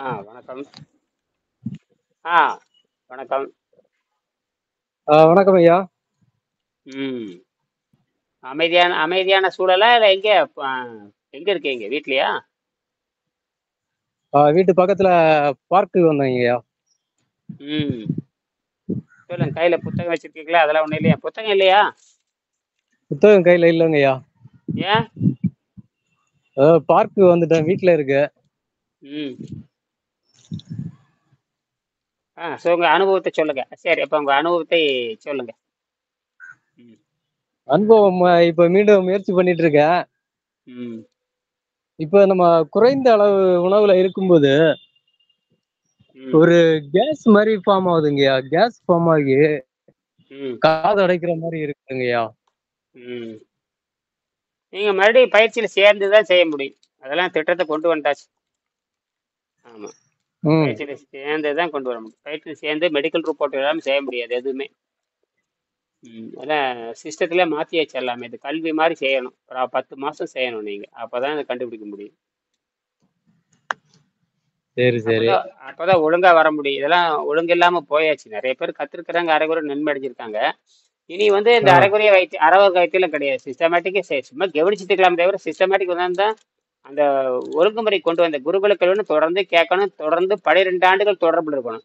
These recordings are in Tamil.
வணக்கம். ஆ வணக்கம். வணக்கம் ஐயா. ம். அமைதியான அமைதியான சூழலா? இல்ல அ எங்க இருக்கீங்க? வீட்லயா? வீட்டு பக்கத்துல பார்க்கு வந்தேங்க ஐயா. ம். சொல்லுங்க. கையில புத்தகம் வச்சிருக்கீங்களா? அதெல்லாம் ஒண்ணும் இல்லையா? புத்தகம் இல்லையா? புத்தகம் கையில இல்லைங்க ஐயா. ஏன்? பார்க்கு வந்துட்டேன், வீட்டுல இருக்கு. ம். உங்க அனுபவத்த சொல்லுங்க. சரி, அப்ப உங்க அனுபவத்தை சொல்லுங்க. ம். அனுபவம் இப்ப மீண்டும் முயற்சி பண்ணிட்டு இருக்கேன். ம். இப்ப நம்ம குறைந்த அளவு உணவுல இருக்கும்போது ம். ஒரு கேஸ் மாதிரி ஃபார்ம் ஆகுதுங்கய்யா. கேஸ் ஃபார்ம் ஆகி ம். காது அடைக்கிற மாதிரி இருக்குங்கய்யா. ம். நீங்க மறுபடியும் பயிற்சியில சேர்ந்து தான் செய்ய முடியும். அதெல்லாம் திட்டத்த கொண்டு வந்தாச்சு. ஆமா. ம். பயிற்சியில சேர்ந்து தான் கொண்டு வர முடியும். பயிற்சியில சேர்ந்து மெடிக்கல் ரிப்போர்ட் இல்லாம செய்ய முடியாது எதுவுமே. அதான் சிஸ்டத்துல மாத்தியாச்சு எல்லாமே. இது கல்வி மாதிரி செய்யணும். ஒரு 10 மாசம் செய்யணும் நீங்க. அப்பதான் இதை கண்டுபிடிக்க முடியும். சரி சரி. அப்பதான் ஒழுங்கா வர முடியும். இதெல்லாம் ஒழுங்கு இல்லாம போயாச்சு. நிறைய பேர் கத்துருக்குறாங்க, அரைகுறை நன்மை அடைஞ்சிருக்காங்க. இனி வந்து இந்த ஆ அரைகுறைய வைத்தியம் அறவகை வைத்தியம் கிடையாது. சிஸ்டமேட்டிக்கே சும்மா கவனிச்சுட்டு இருக்கலாம் தவிர சிஸ்டமேட்டிக் தான் அந்த ஒழுங்குமுறை கொண்டு வந்த குருகுல கல்வின்னு தொடர்ந்து கேட்கணும். தொடர்ந்து 12 ஆண்டுகள் தொடர்புல இருக்கணும்.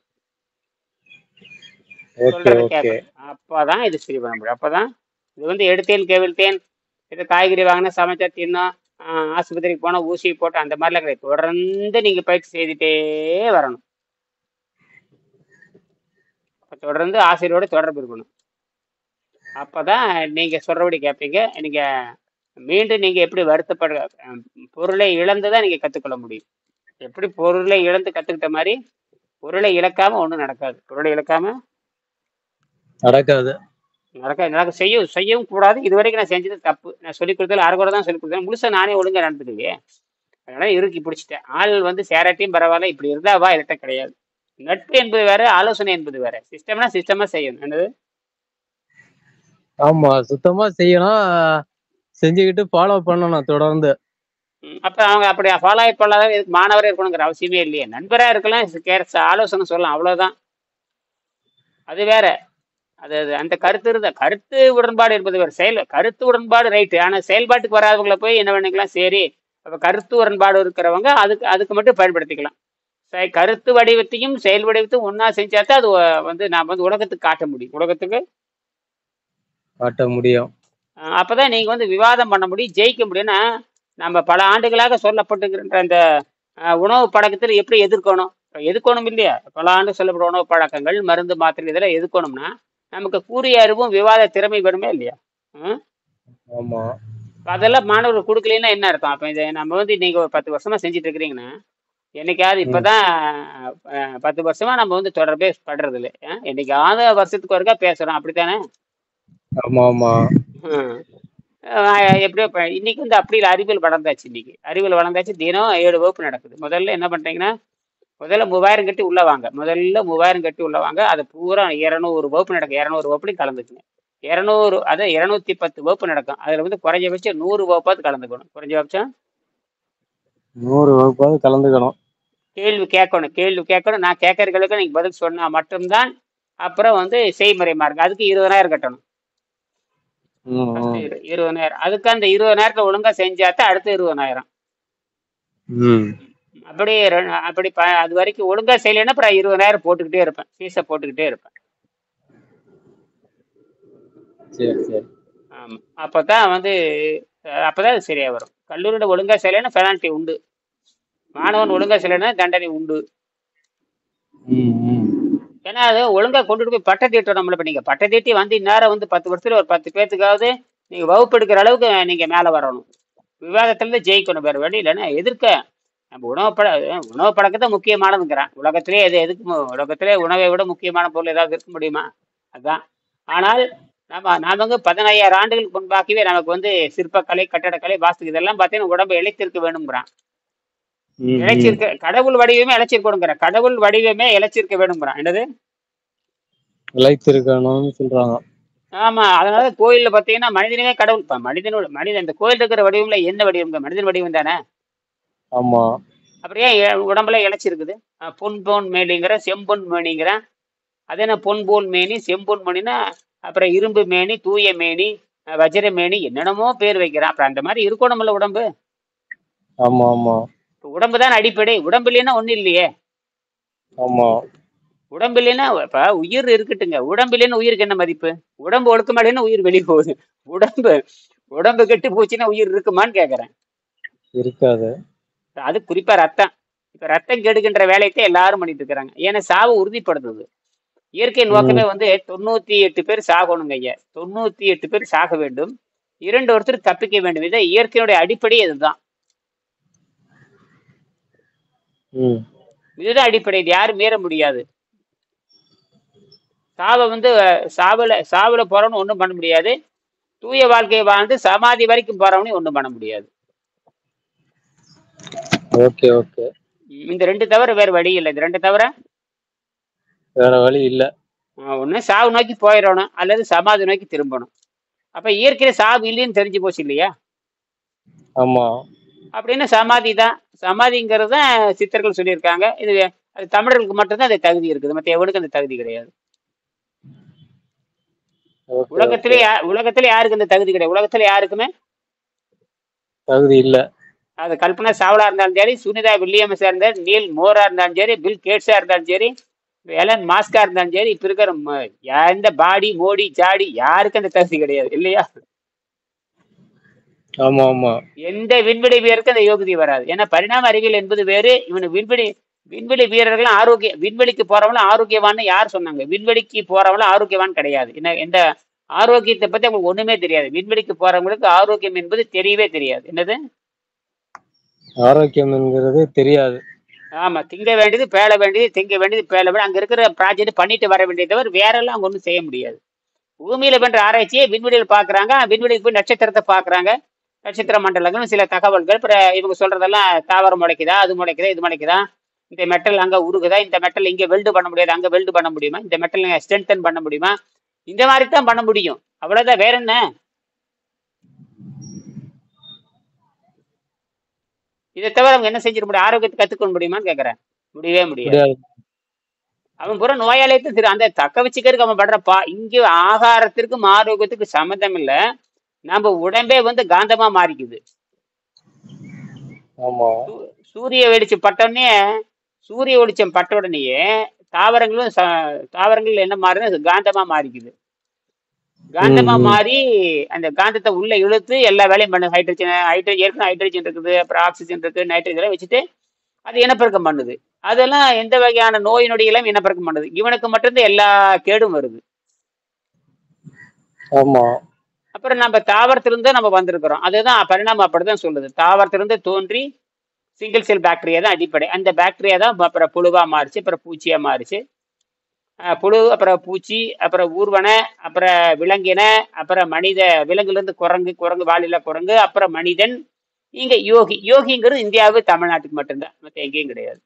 ஓகே சொல்றதை ஓகே. கேட்கணும். அப்பதான் இது சரி பண்ண முடியும். அப்பதான் இது வந்து எடுத்தேன் கேவிழ்த்தேன், இது காய்கறி வாங்கினா சமைச்சா தின்னோம், ஆஸ்பத்திரிக்கு போனா ஊசி போட்டு அந்த மாதிரிலாம் கிடையாது. தொடர்ந்து நீங்க பயிற்சி செய்துட்டே வரணும். தொடர்ந்து ஆசிரியரோட தொடர்பு இருக்கணும். அப்பதான் நீங்க சொல்றபடி கேட்பீங்க. நீங்க மீண்டும் நீங்க எப்படி வருத்தப்பட பொருளை இழந்துதான் நீங்க கத்துக்கொள்ள முடியும். எப்படி பொருளை இழந்து கத்துக்கிட்ட மாதிரி பொருளை இழக்காம ஒண்ணும் நடக்காது. பொருளை இழக்காம நடக்காது. நடக்க செய்யவும் கூடாது. இது வரைக்கும் நான் செஞ்சது தப்பு. நான் சொல்லிக் கொடுத்தது அரைகுறை தான் சொல்லிக் கொடுத்தேன். முழுசா நானே ஒழுங்கா நடந்துக்குவேன். அதனால இறுக்கி பிடிச்சிட்டேன். ஆள் வந்து சேராட்டியும் பரவாயில்ல, இப்படி இருந்தா வா, இல்லட்ட கிடையாது. நட்பு என்பது வேற, ஆலோசனை என்பது வேற. சிஸ்டம்னா சிஸ்டமா செய்யணும். என்னது? ஆமா, சுத்தமா செய்யணும். செஞ்சுக்கிட்டு ஃபாலோ பண்ணணும் தொடர்ந்து. அப்ப அவங்க அப்படி ஃபாலோ பண்ணாத இதுக்கு மாணவரே இருக்கணுங்கிற அவசியமே இல்லையே. நண்பரா இருக்கலாம், ஆலோசனை சொல்லலாம், அவ்வளவுதான். அது வேற. அது அந்த கருத்து இருந்த கருத்து உடன்பாடு என்பது வேற. கருத்து உடன்பாடு ரைட்டு. ஆனா செயல்பாட்டுக்கு வராதவங்களை போய் என்ன பண்ணிக்கலாம்? சரி, அப்ப கருத்து உடன்பாடு இருக்கிறவங்க அதுக்கு அதுக்கு மட்டும் பயன்படுத்திக்கலாம். கருத்து வடிவத்தையும் செயல் வடிவத்தையும் ஒன்னா செஞ்சாதான் அது வந்து நாம வந்து உலகத்துக்கு காட்ட முடியும். உலகத்துக்கு காட்ட முடியும். அப்பதான் நீங்க வந்து விவாதம் பண்ண முடியும், ஜெயிக்க முடியும்னா. நம்ம பல ஆண்டுகளாக சொல்லப்பட்டுகின்ற அந்த உணவு பழக்கத்தில் எப்படி எதிர்க்கணும், எதுக்கணும் இல்லையா? பல ஆண்டு சொல்லப்பட்ட உணவு பழக்கங்கள், மருந்து மாத்திரை இதெல்லாம் எதுக்கணும்னா நமக்கு கூறிய அறிவும் விவாத திறமை வேணுமே இல்லையா? ஆமா. அதெல்லாம் மாணவர்கள் கொடுக்கலன்னா என்ன அர்த்தம்? அப்ப இதை நம்ம வந்து நீங்க ஒரு 10 வருஷமா செஞ்சுட்டு இருக்கிறீங்கன்னா, என்னைக்காவது இப்பதான் 10 வருஷமா நம்ம வந்து தொடர்பே படுறது இல்லை. என்னைக்காவது வருஷத்துக்கு ஒருக்கா பேசுறோம், அப்படித்தானே? ஆமா ஆமா. எப்படியோ இன்னைக்கு வந்து அப்படி இல்லை. அறிவியல் வளர்ந்தாச்சு. இன்னைக்கு அறிவியல் வளர்ந்தாச்சு. தினம் 7 வகுப்பு நடக்குது. முதல்ல என்ன பண்றீங்கன்னா, முதல்ல 3000 கட்டி உள்ள வாங்க. முதல்ல 3000 கட்டி உள்ள வாங்க. அது பூரா 200 வகுப்பு நடக்கும். 200 வகுப்புலையும் கலந்துக்குங்க. 200 அதான் 210 வகுப்பு நடக்கும். அதுல வந்து குறைஞ்சபட்சம் 100 வகுப்பாவது கலந்துக்கணும். குறைஞ்சபட்சம் 100 வகுப்பாவது கலந்துக்கணும். கேள்வி கேட்கணும். நான் கேட்கறதுக்கு நீங்க பதில் சொன்னா மட்டும்தான் அப்புறம் வந்து செய்முறை மார்க். அதுக்கு 20,000 கட்டணும். 20,000. அதுக்கு அந்த 20,000 ஒழுங்கா செஞ்சாதான் அடுத்து 20,000. அப்படி அப்படி அது வரைக்கும் ஒழுங்கா செய்யலைன்னா அப்புறம் 20,000 போட்டுக்கிட்டே இருப்பேன். ஃபீஸை போட்டுக்கிட்டே இருப்பேன். சரி சரி. ஆமா. அப்பதான் வந்து அப்பதான் அது சரியா வரும். கல்லூரியில ஒழுங்கா செய்யலைன்னா பெனால்ட்டி உண்டு. மாணவன் ஒழுங்கா செய்யலைன்னா தண்டனை உண்டு. ஏன்னா அது ஒழுங்கா கொண்டுட்டு போய் பட்டை தீட்டம். நம்மள இப்ப நீங்க பட்டை தீட்டி வந்து இந்நேரம் வந்து 10 வருஷத்துல ஒரு 10 பேத்துக்காவது நீங்க வகுப்பு எடுக்கிற அளவுக்கு நீங்க மேல வரணும். விவாதத்துல ஜெயிக்கணும். வேற வழி இல்லைன்னா எதிர்க்க. நம்ம உணவு பழக்கத்தை முக்கியமானதுங்கிறான். உலகத்திலே உலகத்திலே உணவை விட முக்கியமான பொருள் ஏதாவது இருக்க முடியுமா? அதான். ஆனால் நாம வந்து 15,000 ஆண்டுகளுக்கு முன்பாகவே நமக்கு வந்து சிற்பக்கலை, கட்டடக்கலை, வாஸ்து இதெல்லாம் பார்த்தீங்கன்னா உடம்பு இழைத்திருக்க வேணுங்கிறான். இழைச்சிருக்க கடவுள் வடிவமே இழைச்சிருக்கணுங்கிற. கடவுள் வடிவமே இழைச்சிருக்க வேணுங்கிறான். என்னது? இழைத்திருக்கணும்னு சொல்றாங்க. ஆமா. அதனால கோயில்ல பாத்தீங்கன்னா மனிதனே கடவுள். மனிதன் இந்த கோயில் இருக்கிற வடிவம்ல என்ன வடிவம்? மனிதன் வடிவம் தானே. ஆமா. அப்புறம் ஏன் உடம்புல இழைச்சிருக்குது? பொன் போன் மேனிங்கிற, செம்பொன் மேனிங்கிற. அது என்ன பொன் போல் மேனி, செம்பொன் மேனினா அப்புறம் இரும்பு மேனி, தூய மேனி, வஜ்ர மேனி, என்னென்னமோ பேர் வைக்கிறான். அப்புறம் அந்த மாதிரி இருக்கணும்ல உடம்பு. ஆமா ஆமா இப்ப உடம்பு தான் அடிப்படை. உடம்பு இல்லைன்னா ஒண்ணும் இல்லையே. ஆமா. உடம்பு இல்லைன்னா இப்ப உயிர் இருக்கட்டுங்க. உடம்பு இல்லைன்னா உயிருக்கு என்ன மதிப்பு? உடம்பு ஒழுக்கமா இல்லைன்னா உயிர் வெளியே போகுது. உடம்பு உடம்பு கெட்டு போச்சுன்னா உயிர் இருக்குமான்னு கேக்குறேன். இருக்காது. அது குறிப்பா ரத்தம். இப்ப ரத்தம் கெடுக்கின்ற வேலையத்தை எல்லாரும் பண்ணிட்டு இருக்கிறாங்க. ஏன்னா சாவு உறுதிப்படுத்துது. இயற்கை நோக்கமே ம். 98 பேர் சாகணுங்க ஐயா. 98 பேர் சாக வேண்டும். ஒருத்தர் தப்பிக்க வேண்டும். இதை இயற்கையுடைய அடிப்படை இதுதான். ம். இதுதான் அடிப்படை. இது யாரும் மீற முடியாது. சாவை சாவுல போறவனு ஒண்ணும் பண்ண முடியாது. தூய வாழ்க்கையை வாழ்ந்து சமாதி வரைக்கும் போறவனையும் ஒண்ணும் பண்ண முடியாது. Okay okay. இந்த ரெண்டு தவிர வேற வழி இல்லை. இது ரெண்டு தவிர வேற வழி இல்ல. ஒண்ணு சாவு நோக்கி போயிடணும், அல்லது சமாதி நோக்கி திரும்பணும். அப்ப இயற்கையில சாவு இல்லைன்னு தெரிஞ்சு போச்சு இல்லையா? ஆமா. அப்படின்னு சமாதி தான். சமாதிங்கிறது தான் சித்தர்கள் சொல்லியிருக்காங்க. இது அது தமிழர்களுக்கு மட்டும்தான் அது தகுதி இருக்குது. மற்ற எவனுக்கும் அந்த தகுதி கிடையாது. Okay okay. உலகத்திலே யாருக்கு அந்த தகுதி கிடையாது. உலகத்துல யாருக்குமே தகுதி இல்ல. அது கல்பனா சாவ்லா இருந்தாலும் சரி, சுனிதா வில்லியம்ஸா இருந்தாலும், நீல் மோரா இருந்தாலும் சரி, பில் கேட்ஸா இருந்தாலும் சரி, எலன் மாஸ்கா இருந்தாலும் சரி, இப்ப இருக்கிற எந்த பாடி மோடி ஜாடி யாருக்கும் அந்த தகுதி கிடையாது இல்லையா? ஆமா ஆமா. எந்த விண்வெளி வீரருக்கு அந்த யோகிதை வராது. ஏன்னா பரிணாம அறிவியல் என்பது வேறு. இவனு விண்வெளி வீரர்கள் விண்வெளிக்கு போறவங்களும் ஆரோக்கியவான்னு யார் சொன்னாங்க? விண்வெளிக்கு போறவங்களும் ஆரோக்கியவான் கிடையாது. என்ன எந்த ஆரோக்கியத்தை பத்தி அவங்களுக்கு ஒண்ணுமே தெரியாது. விண்வெளிக்கு போறவங்களுக்கு ஆரோக்கியம் என்பது தெரியவே தெரியாது. என்னது? ஆரோக்கியம் என்கிறது தெரியாது. ஆமா, திங்க வேண்டியது பேள வேண்டியது, திங்க வேண்டியது பேள வேண்டியது, அங்க இருக்கிற ப்ராஜெக்ட் பண்ணிட்டு வர வேண்டியது தவிர வேற எல்லாம் அங்க ஒன்றும் செய்ய முடியாது. பூமியில பண்ற ஆராய்ச்சியை விண்வெளியில் பாக்குறாங்க. விண்வெளிக்கு போய் நட்சத்திரத்தை பாக்குறாங்க. நட்சத்திர மண்டலங்கள் சில தகவல்கள். இவங்க சொல்றதெல்லாம் தாவரம் முளைக்குதா, அது முளைக்குதா, இது முளைக்குதா, இந்த மெட்டல் அங்க உருகுதா, இந்த மெட்டல் இங்க வெல்டு பண்ண முடியாது, அங்க வெல்டு பண்ண முடியுமா, இந்த மெட்டல் ஸ்ட்ரென்தன் பண்ண முடியுமா, இந்த மாதிரி தான் பண்ண முடியும். அவ்வளவுதான், வேற என்ன? இதை தவிர அவங்க என்ன செஞ்சிட முடியும்? ஆரோக்கியத்தை கத்துக்க முடியுமான்னு கேக்குறேன். முடியவே முடியாது. முடியாது. அவன் பூரா நோயாளியத்தை அந்த தக்க வச்சுக்கிறதுக்கு அவன் படுறப்பா. இங்க ஆகாரத்திற்கும் ஆரோக்கியத்துக்கு சம்மந்தம் இல்ல. நம்ம உடம்பே காந்தமா மாறிக்குது. ஆமா. சூரிய வெளிச்சம் பட்டோடனே சூரிய வெளிச்சம் பட்ட உடனேயே தாவரங்கள் என்ன மாறுது? காந்தமா மாறிக்குது. காந்தமா மாறி அந்த காந்தத்தை உள்ள இழுத்து எல்லா வேலையும் பண்ணுது. ஹைட்ரஜன் இருக்குது, அப்புறம் ஆக்சிஜன் இருக்கு, நைட்ரஜன் எல்லாம் வச்சுட்டு அது இனப்பெருக்கம் பண்ணுது. அதெல்லாம் எந்த வகையான நோய் நொடிகளும் இனப்பெருக்கம் பண்ணுது. இவனுக்கு மட்டும்தான் எல்லா கேடும் வருது. ஆமா. அப்புறம் நம்ம தாவரத்திலிருந்து நம்ம வந்திருக்கிறோம். அதுதான் பரிணாமம் அப்படிதான் சொல்லுது. தாவரத்திலிருந்து தோன்றி சிங்கிள் செல் பாக்டீரியா தான் அடிப்படை. அந்த பாக்டீரியா தான் அப்புறம் புழுவா மாறிச்சு, அப்புறம் பூச்சியா மாறிச்சு. புழு, அப்புறம் பூச்சி, அப்புறம் ஊர்வன, அப்புறம் விலங்கின, அப்புறம் மனித. விலங்குல இருந்து குரங்கு வாலில குரங்கு, அப்புறம் மனிதன். இங்க யோகிங்கிறது இந்தியாவு தமிழ்நாட்டுக்கு மட்டும்தான், மற்ற எங்கேயும் கிடையாது.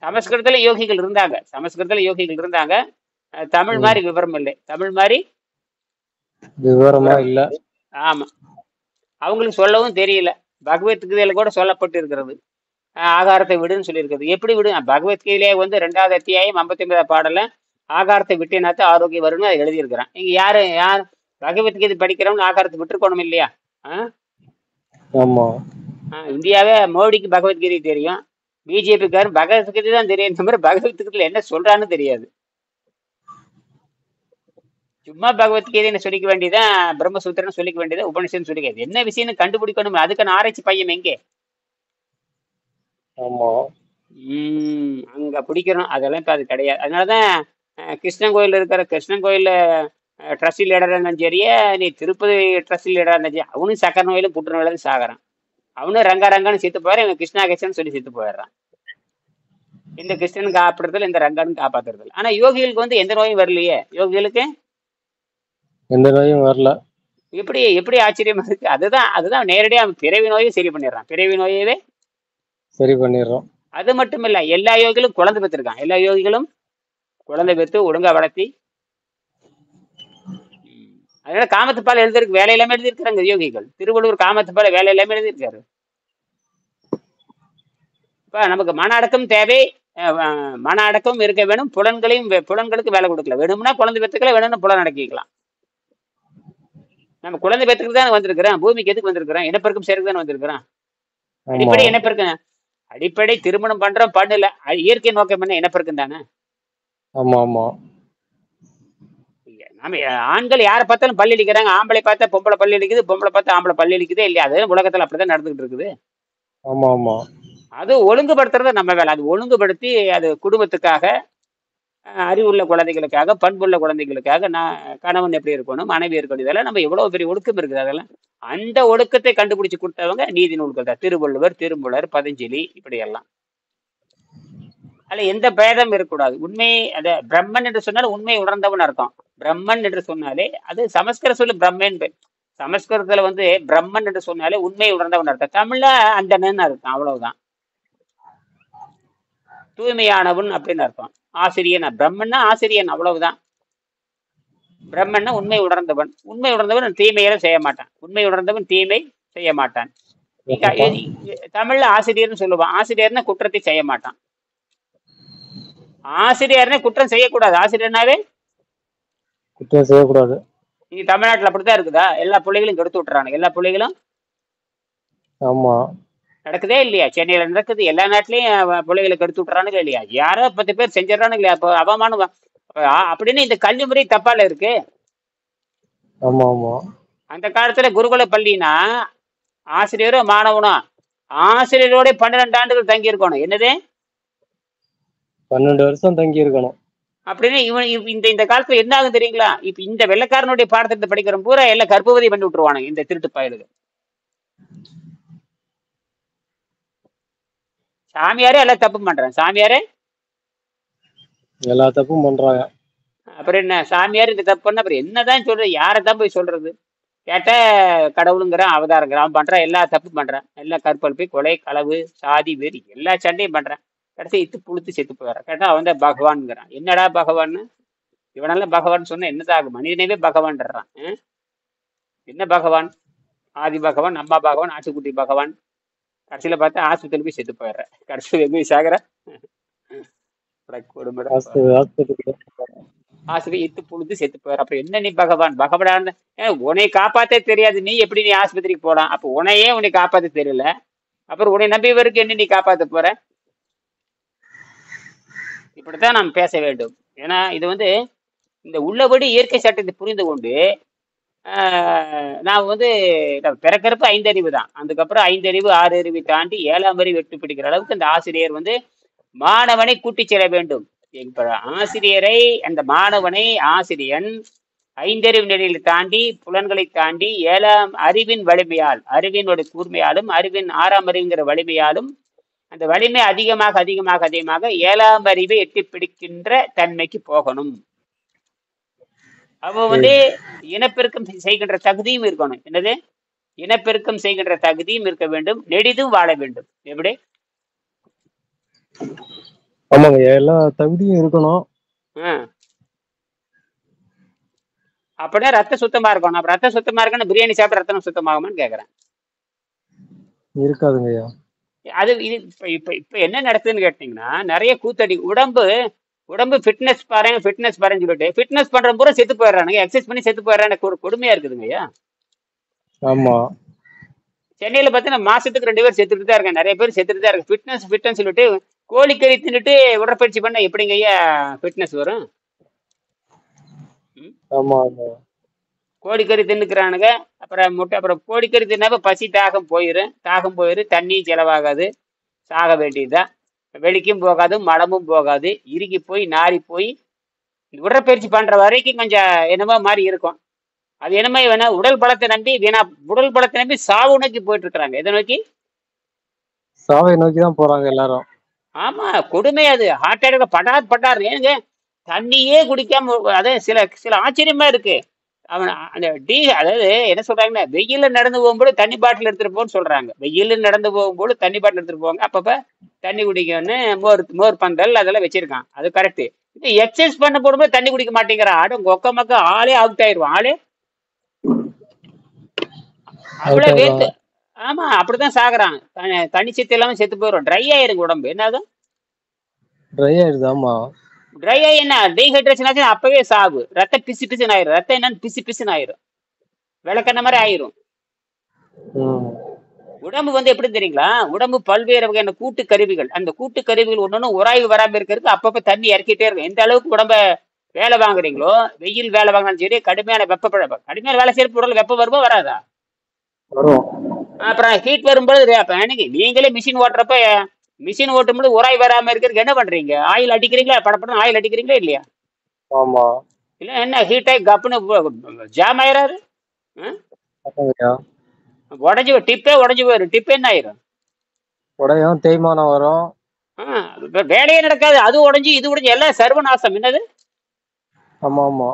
சமஸ்கிருதத்துல யோகிகள் இருந்தாங்க. தமிழ் மாதிரி விவரம் இல்லை. தமிழ் மாதிரி விவரமா இல்ல. ஆமா, அவங்களுக்கு சொல்லவும் தெரியல. பகவத்கீதையில கூட சொல்லப்பட்டு இருக்கிறது, ஆகாரத்தை விடுன்னு சொல்லியிருக்கிறது. எப்படி விடு? பகவத்கீதையிலே 2வது அத்தியாயம் 59 பாடல ஆகாரத்தை விட்டினாத்த ஆரோக்கியம் வரும்னு அதை எழுதியிருக்கிறான். இங்க யார் பகவத்கீதை படிக்கிறவங்க ஆகாரத்தை விட்டுருக்கணும் இல்லையா? ஆமா. இந்தியாவே மோடிக்கு பகவத்கீதை தெரியும், பிஜேபிக்காரன் பகவத்கீதை தான் தெரியும். இந்த மாதிரி பகவத்கீதையில என்ன சொல்றான்னு தெரியாது. சும்மா பகவத்கீதைன்னு சொல்லிக்க வேண்டியதான், பிரம்மசூத்திரன்னு சொல்லிக்க வேண்டியதான், உபனிஷன் சொல்லிக்க என்ன விஷயம்னு கண்டுபிடிக்கணும். அதுக்கான ஆராய்ச்சி பையன் எங்கே? அங்க பிடிக்கணும். அதெல்லாம் இப்ப அது கிடையாது. அதனாலதான் கிருஷ்ணன் கோயில்ல ட்ரஸ்டி லீடரா இருந்தாலும் சரியே, நீ திருப்பதி ட்ரஸ்டி லீடரா இருந்தாலும் சரி, அவனும் சக்கர நோயிலும் புற்று நோயிலும் சாகிறான். அவனும் ரங்கான்னு செத்து போயிடுறான். இவன் கிருஷ்ணாகேசன் சொல்லி செத்து போயிடுறான். இந்த கிருஷ்ணன் காப்பாற்றுறதுல, இந்த ரங்கான்னு காப்பாத்துறதுல. ஆனா யோகிகளுக்கு எந்த நோயும் வரலையே. யோகிகளுக்கு எந்த நோயும் வரல. எப்படி ஆச்சரியமா இருக்கு. அதுதான் நேரடியா பிறவி நோயும் சரி பண்ணிடுறான். பிறவி நோயவே சரி பண்ணிடுறோம். அது மட்டும் இல்ல, எல்லா யோகிகளும் குழந்தை பெற்றிருக்கான். எல்லா யோகிகளும் குழந்தை பெற்று ஒழுங்கா வளர்த்தி, அதனால காமத்துப்பால் எழுதிருக்கு வேலை எல்லாமே எழுதியிருக்கிறாங்க யோகிகள். திருவள்ளுவர் காமத்துப்பால வேலை எல்லாமே எழுதியிருக்காரு. இப்ப நமக்கு மன அடக்கம் தேவை. மன அடக்கம் இருக்க வேணும். புலன்களுக்கு வேலை கொடுக்கல. வேணும்னா குழந்தை பெற்றுக்கலாம், வேணும்னா புலன் அடக்கிக்கலாம். நம்ம குழந்தை பெற்றுக்கு தான் வந்திருக்கிறோம். பூமிக்கு எதுக்கு வந்திருக்கிறோம்? இனப்பெருக்கம் செய்யறதுக்கு தானே வந்திருக்கிறோம். ஆமா அடிப்படை இனப்பெருக்கம். அடிப்படை திருமணம் பண்றோம் பண்ணல. இயற்கை நோக்கம் என்ன? இனப்பெருக்கம் தானே. ஆமா ஆமா நம்ம ஆண்கள் யாரை பார்த்தாலும் பள்ளி அடிக்கிறாங்க. ஆம்பளை பார்த்தா பொம்பளை பள்ளி அடிக்குது, பொம்பளை பார்த்தா ஆம்பளை பள்ளி அடிக்குதே இல்லையா? அது உலகத்துல அப்படிதான் நடந்துகிட்டு இருக்குது. ஆமா ஆமா அது ஒழுங்குபடுத்துறது நம்ம வேலை. அது ஒழுங்குபடுத்தி அது குடும்பத்துக்காக, அறிவுள்ள குழந்தைகளுக்காக, பண்புள்ள குழந்தைகளுக்காக, நான் கணவன் எப்படி இருக்கணும், மனைவி இருக்கணும், இதெல்லாம் நம்ம எவ்வளவு பெரிய ஒழுக்கம் இருக்குது. அதெல்லாம் அந்த ஒழுக்கத்தை கண்டுபிடிச்சு கொடுத்தவங்க நீதி நூல்கள் தான். திருவள்ளுவர், திருமூலர், பதஞ்சலி, இப்படி எல்லாம். அதுல எந்த பேதம் இருக்கக்கூடாது. உண்மை அத பிரம்மன் என்று சொன்னால் உண்மை உணர்ந்தவன் அர்த்தம். பிரம்மன் என்று சொன்னாலே அது சமஸ்கிருத சொல்லு பிரம்மன். சமஸ்கிருதத்துல வந்து பிரம்மன் என்று சொன்னாலே உண்மை உணர்ந்தவன் அர்த்தம். தமிழ்ல அந்தணன் அர்த்தம், அவ்வளவுதான். தூய்மையானவன் அப்படின்னு அர்த்தம். ஆசிரியன், பிரம்மன்னா ஆசிரியன், அவ்வளவுதான். பிரம்மன்னா உண்மை உணர்ந்தவன். உண்மை உணர்ந்தவன் தீமையெல்லாம் செய்ய மாட்டான். உண்மை உணர்ந்தவன் தீமை செய்ய மாட்டான். தமிழ்ல ஆசிரியர்னு சொல்லுவான். ஆசிரியர்னா குற்றத்தை செய்ய மாட்டான். ஆசிரியர்னா குற்றம் செய்யக்கூடாது. ஆசிரியர்னாவே குற்றம் செய்யக்கூடாது. நீங்க தமிழ்நாட்டுல அப்படித்தான் இருக்குதா? எல்லா பிள்ளைகளும் கெடுத்து விட்டுறாங்க. எல்லா பிள்ளைகளும் ஆமா நடக்குதே இல்லையா? சென்னையில நடக்குது. எல்லா நாட்டிலயும் பிள்ளைகளை கெடுத்து விட்டுறானுங்க இல்லையா? யாரோ 10 பேர் செஞ்சிடறானுங்க இல்லையா? அப்போ அவமானம் அப்படின்னு இந்த கல்வி முறை தப்பால இருக்கு. ஆமா ஆமா அந்த காலத்துல குருகுல பள்ளினா ஆசிரியரும் மாணவனும் ஆசிரியரோட 12 ஆண்டுகள் தங்கி இருக்கணும். என்னது? 12 வருஷம் தங்கி இருக்கணும். அப்படின்னு இவன் இந்த காலத்துல என்ன ஆகும் தெரியுங்களா? இப்ப இந்த வெள்ளைக்காரனுடைய பாடத்திட்டத்தை படிக்கிற பூரா எல்லாம் கர்ப்பவதி பண்ணி விட்டுருவானுங்க இந்த திருட்டு பயலுக்கு. சாமியாரே எல்லாம் தப்பு பண்றான். சாமியாரே எல்லா தப்பும் பண்றாங்க. அப்புறம் என்ன? சாமியார் இந்த தப்பு பண்ண அப்புறம் என்னதான் சொல்றது? யாரைத்தான் போய் சொல்றது? கேட்டா கடவுளுங்கிறான், அவதாரங்கிறான். அவன் பண்றான், எல்லா தப்பு பண்றான். எல்லா கற்பழிப்பு, கொலை, களவு, சாதி, வெறி, எல்லா சண்டையும் பண்றான். கடைசி இத்து புளுத்து செத்து போயிடறான். கேட்டா அவன் தான் பகவான்ங்கிறான். என்னடா பகவான்? இவனெல்லாம் பகவான் சொன்னா என்னதாகும்? மனிதனவே பகவான்றான். என்ன பகவான்? ஆதி பகவான், அம்மா பகவான், ஆட்டுக்குட்டி பகவான். கடைசியில பார்த்தா ஆஸ்பத்திரி போய் செத்து போயிடுற. கடைசியில் எங்க சாகுற? ஆஸ்பத்திரி இத்து புழுது செத்து போயிடுற. அப்புறம் என்ன நீ பகவான்? பகவான் உன்னை காப்பாத்தே தெரியாது. நீ எப்படி நீ ஆஸ்பத்திரிக்கு போலாம்? அப்ப உன்னையே உன்னை காப்பாத்த தெரியல, அப்புறம் உன்னை நம்பியவருக்கு என்ன நீ காப்பாத்த போற? இப்படித்தான் நாம் பேச வேண்டும். ஏன்னா இது வந்து இந்த உள்ளபடி இயற்கை சட்டத்தை புரிந்து கொண்டு நான் வந்து பிறக்கிறப்ப 5 அறிவு தான். அதுக்கப்புறம் 5 அறிவு 6 அறிவை தாண்டி 7ஆம் அறிவு எட்டு பிடிக்கிற அளவுக்கு அந்த ஆசிரியர் வந்து மாணவனை கூட்டி செல்ல வேண்டும். இப்ப ஆசிரியரை, அந்த மாணவனை ஆசிரியன் 5 அறிவு நிலையில் தாண்டி, புலன்களை தாண்டி 7ஆம் அறிவின் வலிமையால், அறிவினுடைய கூர்மையாலும், அறிவின் 6ஆம் அறிவுங்கிற வலிமையாலும், அந்த வலிமை அதிகமாக அதிகமாக அதிகமாக 7ஆம் அறிவை எட்டி பிடிக்கின்ற தன்மைக்கு போகணும். அவ வந்து இனப்பெருக்கம் செய்கின்ற தகுதியும் இருக்கணும். என்னது? இனப்பெருக்கம் செய்கின்ற தகுதியும் இருக்க வேண்டும். நெடிதும் வாழ வேண்டும். எப்படி? ஆமாங்க, எல்லா தகுதியும் இருக்கணும். அப்படின்னா ரத்தம் சுத்தமா இருக்கணும். அப்ப ரத்தம் சுத்தமா இருக்கணும், பிரியாணி சாப்பிட்டு ரத்தம் சுத்தமாகுமான்னு கேக்குறேன். இருக்காதுங்க ஐயா. அது இது இப்ப என்ன நடக்குதுன்னு கேட்டீங்கன்னா, நிறைய கூத்தடி. உடம்பு ஃபிட்னஸ் பாருங்க, ஃபிட்னஸ் பாருன்னு சொல்லிட்டு ஃபிட்னஸ் பண்ற பூரா செத்து போயிடுறானுங்க. எக்ஸசைஸ் பண்ணி செத்து போயிடுறாங்க. ஒரு கொடுமையா இருக்குதுங்க ஐயா. ஆமா, சென்னையில பார்த்தீங்கன்னா மாசத்துக்கு 2 பேர் செத்துட்டு தான் இருக்காங்க. நிறைய பேர் செத்துட்டு தான் இருக்கு. ஃபிட்னஸ் சொல்லிட்டு கோழிக்கறி தின்னுட்டு உடற்பயிற்சி பண்ண எப்படிங்க ஐயா ஃபிட்னஸ் வரும்? கோழிக்கறி தின்னுக்கிறானுங்க. அப்புறம் முட்டை, அப்புறம் கோழிக்கறி தின்னாப்ப பசி தாகம் போயிரும். தண்ணி செலவாகாது, சாக வேண்டியதுதான். வெளிக்கும் போகாது, மலமும் போகாது, இறுகி போய் நாரி போய் உடற்பயிற்சி பண்ற வரைக்கும் கொஞ்சம் என்னமோ மாதிரி இருக்கும். அது என்னமோ வேணா உடல் பலத்தை நம்பி சாவு நோக்கி போயிட்டு இருக்கிறாங்க. எதை நோக்கி? சாவை நோக்கி தான் போறாங்க எல்லாரும். ஆமா, கொடுமை அது. ஹார்ட் அட்டாக் பட்டார். ஏனுங்க தண்ணியே குடிக்காம, அதே சில ஆச்சரியமா இருக்கு. அவன் அந்த அதாவது என்ன சொல்றாங்கன்னா, வெயில நடந்து போகும்போது தண்ணி பாட்டில் எடுத்துட்டு போன்னு சொல்றாங்க. வெயில நடந்து போகும்போது தண்ணி பாட்டில் எடுத்துட்டு போவாங்க. அப்பப்ப தண்ணி குடிக்கணும்னு மோர் பந்தல் அதெல்லாம் வச்சிருக்கான். அது கரெக்ட். இது எக்ஸசைஸ் பண்ண போடும்போது தண்ணி குடிக்க மாட்டேங்கிறான். ஒக்க மக்க ஆளே அவுட் ஆயிடுவான். ஆளே அவ்வளவு வேத்து ஆமா அப்படிதான் சாகுறான். தண்ணி சத்து இல்லாம செத்து போயிடும். ட்ரை ஆயிருங்க உடம்பு. என்னது ட்ரை ஆயிடுது. ஆமா. ட்ரை ஆகி என்ன டீஹைட்ரேஷன் ஆச்சு அப்பவே சாகு. ரத்தம் பிசு பிசுன்னு ஆயிரும். ரத்தம் என்னன்னு பிசு பிசுன்னு ஆயிரும். விளக்கெண்ண மாதிரி ஆயிரும். ம். உடம்பு வந்து எப்படி தெரியுங்களா? உடம்பு பல்வேறு வகையான கூட்டு கருவிகள். அந்த கூட்டு கருவிகள் ஒன்னொன்னு உராய்வு வராம இருக்கிறதுக்கு அப்பப்ப தண்ணி இறக்கிட்டே இருக்கும். எந்த அளவுக்கு உடம்ப வேலை வாங்குறீங்களோ, வெயில் வேலை வாங்கினாலும் சரி, கடுமையான கடுமையான வேலை செய்யறப்ப உடல் வெப்பம் வருமா வராதா? வரும். அப்புறம் ஹீட் வரும்போது அப்ப எனக்கு நீங்களே மிஷின் ஓட்டுறப்ப மிஷின் ஓட்டும்போது உராய் வராம இருக்கிறதுக்கு என்ன பண்றீங்க? ஆயில் அடிக்கிறீங்களா? படப்படம் ஆயில் அடிக்கிறீங்களா இல்லையா? ஆமா. இல்ல என்ன ஹீட் ஆகி கப்புன்னு ஜாம் ஆயிராது? ஆமாங்கய்யா. உடஞ்சி டிப்பே உடஞ்சி போயிடும். டிப் என்ன ஆயிரும்? உடையும் தேய்மானம் வரும். வேலையே நடக்காது. அது உடஞ்சி இது உடஞ்சி எல்லாம் சர்வநாசம். என்னது ஆமா ஆமா.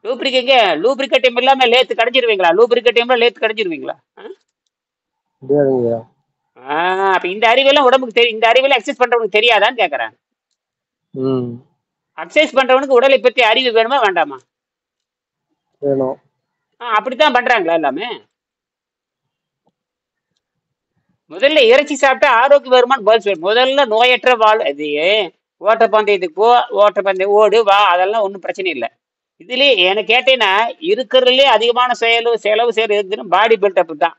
லூப்ரிகேட்டியம் இல்லாம லேத்து கடைஞ்சிருவீங்களா? லூப்ரிகேட்டியம் லேத்து கடைஞ்சிருவீங்களா? முடியாதுங்கய்யா. அப்ப இந்த அறிவெல்லாம் உடம்புக்கு தெரியும். இந்த அறிவெல்லாம் எக்ஸசைஸ் பண்றவனுக்கு தெரியாதான்னு கேக்குறேன். ம். எக்ஸசைஸ் பண்றவனுக்கு உடலை பத்தி அறிவு வேணுமா வேண்டாமா? வேணும். அப்படித்தான் பண்றாங்களா எல்லாமே? முதல்ல இறைச்சி சாப்பிட்டா ஆரோக்கியம் வருமானு பதில் சொல்லு. முதல்ல நோயற்ற வாழ் இது. ஓட்டப்பந்தயத்துக்கு போ, ஓட்டப்பந்தயம் ஓடு வா, அதெல்லாம் ஒன்றும் பிரச்சனை இல்லை. இதுலயே எனக்கு கேட்டீங்கன்னா இருக்கிறதுலே அதிகமான செலவு செய்யறது பாடி பில்டப் தான்.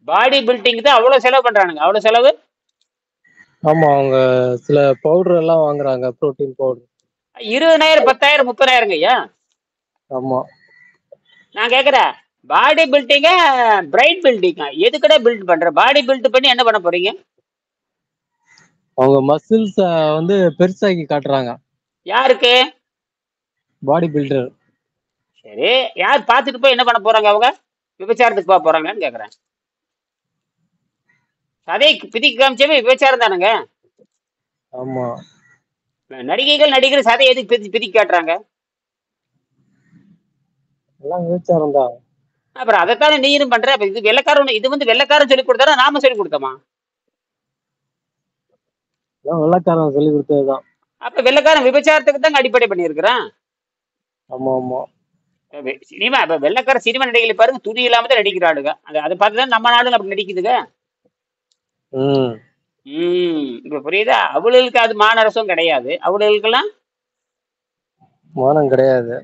பாடி பில்டிங் தான் அவ்வளவு செலவு பண்றானுங்க. அவ்வளவு செலவு. ஆமா, அவங்க சில பவுடர் எல்லாம் வாங்குறாங்க, புரோட்டீன் பவுடர். 20,000 10,000 30,000 ஐயா. ஆமா. நான் கேக்குறேன், பாடி பில்டிங்க பிரைன் பில்டிங்கா? எதுக்கடா பில்ட் பண்ற? பாடி பில்ட் பண்ணி என்ன பண்ண போறீங்க? அவங்க மசில்ஸ் வந்து பெருசாக்கி காட்டுறாங்க. யாருக்கு? Body builder. சரி, யார் பார்த்துட்டு போய் என்ன பண்ண போறாங்க? அவங்க விபச்சாரத்துக்கு போக போறாங்கன்னு கேக்குறேன். சதை பிதிக்கு காமிச்சவே விபச்சாரம் தானுங்க. ஆமா. நடிகர் சதை எதுக்கு பிதிக்கு காட்டுறாங்க? எல்லாம் விபச்சாரம் தான். அப்புறம் அதைத்தானே நீயும் பண்ற. இது வெள்ளக்காரன். இது வந்து வெள்ளக்காரன் சொல்லி கொடுத்தாரா நாம சொல்லி கொடுத்தோமா? வெள்ளக்காரன் சொல்லி கொடுத்ததுதான். அப்ப வெள்ளக்காரன் விபச்சாரத்துக்கு தான் அடிப்படை பண்ணியிருக்கிறான். ஆமா ஆமா. சினிமா இப்ப வெள்ளக்கார சினிமா நடிகளை பாருங்க, துணி இல்லாம தான் நடிக்கிறாளுங்க. அதை பார்த்துதான் நம்ம நாடுல அப்படி நடிக்குதுங்க. இப்ப புரியுதா? அவளுக்கு அது மானரசம் கிடையாது. அவளுக்கெல்லாம் மானம் கிடையாது.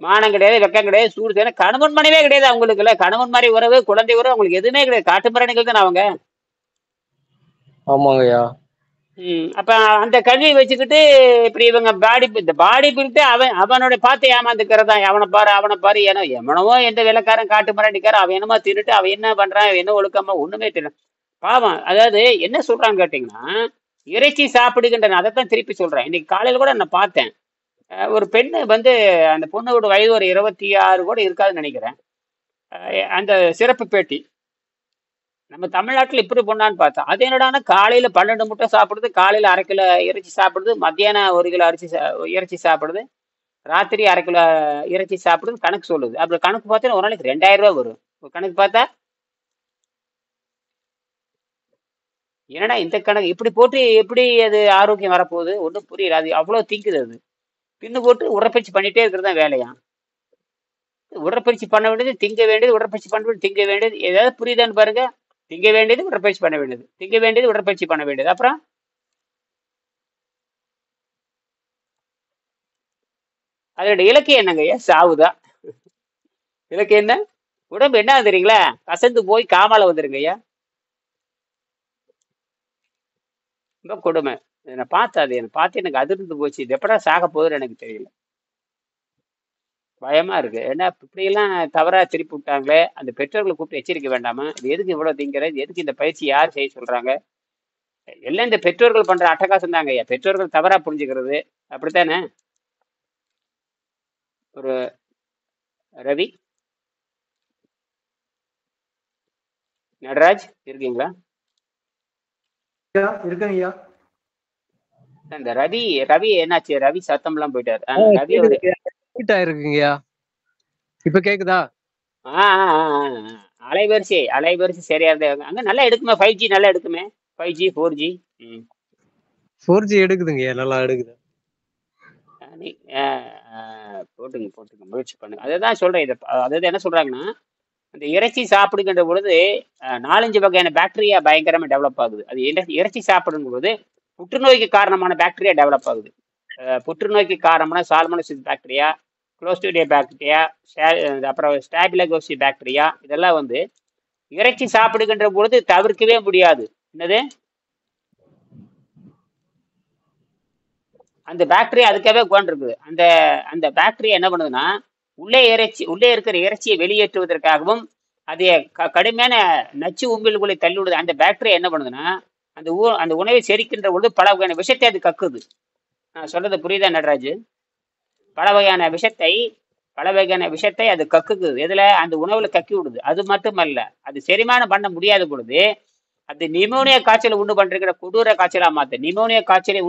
மானம் கிடையாது, வெக்கம் கிடையாது, சூடு தானே. கணவன் மனைவே கிடையாது அவங்களுக்கு. இல்ல கணவன் மாதிரி உறவு, குழந்தை உறவு அவங்களுக்கு எதுவுமே கிடையாது. காட்டுமிராணிகள் தானே அவங்க. ஆமாங்கய்யா. அப்ப அந்த கல்வியை வச்சுக்கிட்டு இப்படி இவங்க இந்த பாடி பில்ட்டு அவனோட பார்த்து ஏமாந்துக்கிறதா. அவனை பாரு ஏன்னா எவனவோ எந்த வெள்ளக்காரன் காட்டு மிராண்டிக்காரன் அவன் என்னமா திருட்டு, அவன் என்ன பண்றான், என்ன ஒழுக்கமா ஒண்ணுமே தெரியல. பாவம். அதாவது என்ன சொல்றான்னு கேட்டீங்கன்னா, இறைச்சி சாப்பிடுகின்றன. அதைத்தான் திருப்பி சொல்றேன். இன்னைக்கு காலையில கூட நான் பார்த்தேன். ஒரு பெண்ணு வந்து அந்த பொண்ணோட வயது ஒரு 26 கூட இருக்காதுன்னு நினைக்கிறேன். அந்த சிறப்பு பேட்டி. நம்ம தமிழ்நாட்டில் இப்படி பொண்ணான்னு பார்த்தா, அது என்னடானா காலையில 12 முட்டை சாப்பிடுது, காலையில 1/2 கிலோ இறைச்சி சாப்பிடுது, மத்தியானம் 1 கிலோ இறைச்சி சாப்பிடுது, ராத்திரி 1/2 கிலோ இறைச்சி சாப்பிடுது, கணக்கு சொல்லுது. அப்படி கணக்கு பார்த்தா ஒரு நாளைக்கு 2000 ரூபாய் வரும். கணக்கு பார்த்தா என்னடா இந்த கணக்கு இப்படி போட்டு எப்படி அது ஆரோக்கியம் வரப்போகுது? ஒன்றும் புரியல. அது அவ்வளவு திங்குது. அது பின்னு போட்டு உடற்பயிற்சி பண்ணிட்டே இருக்கிறது தான் வேலையா? உடற்பயிற்சி பண்ண வேண்டியது, திங்க வேண்டியது, உடற்பயிற்சி பண்ண வேண்டியது, திங்க வேண்டியது. ஏதாவது புரியுதான்னு பாருங்க. திங்க வேண்டியது, உடற்பயிற்சி பண்ண வேண்டியது, திங்க வேண்டியது, உடற்பயிற்சி பண்ண வேண்டியது. அப்புறம் அதோட இலக்கியம் என்னங்க? சாவுதான் இலக்கியம். என்ன உடம்பு என்ன தெரியுங்களா? கசந்து போய் காமால வந்துருங்க ஐயா. ரொம்ப கொடுமை. என்னை பார்த்து எனக்கு அதிர்ந்து போச்சு. இது எப்படா சாக போகுதுன்னு எனக்கு தெரியல. பயமா இருக்கு. ஏன்னா இப்படியெல்லாம் தவறா திருப்பி விட்டாங்களே. அந்த பெற்றோர்களை கூப்பிட்டு எச்சரிக்க வேண்டாமா? இது எதுக்கு இவ்வளவு திங்கிறது? எதுக்கு இந்த பயிற்சி யார் செய்ய சொல்றாங்க? எல்லாம் இந்த பெற்றோர்கள் பண்ற அட்டகாசம் தாங்க ஐயா. பெற்றோர்கள் தவறா புரிஞ்சுக்கிறது. அப்படித்தானே? ஒரு ரவி நடராஜ் இருக்கீங்களா? இருக்கங்கய்யா. இந்த ரவி என்னாச்சு? ரவி சத்தம் எல்லாம் போயிட்டாரு. ரவி இருக்குங்கய்யா. இப்ப கேக்குதா? அலைவரிசை சரியா இருந்தா அங்க நல்லா எடுக்குமே. 5G நல்லா எடுக்குமே. 5G 4G 4G எடுக்குதுங்கய்யா, நல்லா எடுக்குது. போட்டுங்க முயற்சி பண்ணுங்க. அதுதான் சொல்றேன். அதாவது என்ன சொல்றாங்கன்னா, அந்த இறைச்சி சாப்பிடுகின்ற பொழுது 4-5 வகையான பாக்டீரியா பயங்கரமா டெவலப் ஆகுது. அது இறைச்சி சாப்பிடும் பொழுது புற்றுநோய்க்கு காரணமான பாக்டீரியா டெவலப் ஆகுது. புற்றுநோய்க்கு காரணமான சால்மோனசிஸ் பாக்டீரியா, குளோஸ்ட்ரிடியம் பாக்டீரியா, அப்புறம் ஸ்டாபிலோகோசி பாக்டீரியா, இதெல்லாம் வந்து இறைச்சி சாப்பிடுகின்ற பொழுது தவிர்க்கவே முடியாது. என்னது, அந்த பாக்டீரியா அதுக்காகவே உட்காந்துருக்குது. அந்த அந்த பாக்டீரியா என்ன பண்ணுதுன்னா, உள்ளே இருக்கிற இறைச்சியை வெளியேற்றுவதற்காகவும் அது கடுமையான நச்சு உமிழ்வுகளை தள்ளிவிடுது. அந்த பாக்டீரியா என்ன பண்ணுதுன்னா, அந்த உணவை செரிக்கின்ற பொழுது பல வகையான விஷத்தை அது கக்குது. நான் சொல்றது புரியுதா நடராஜ்? பல வகையான விஷத்தை அது கக்குது. எதுல? அந்த உணவுல கக்கி விடுது. அது மட்டுமல்ல, அது செரிமானம் பண்ண முடியாத பொழுது அது நிமோனியா காய்ச்சலை உண்டு பண்ற கொடூர காய்ச்சலா மாத்து. நிமோனியா காய்ச்சலை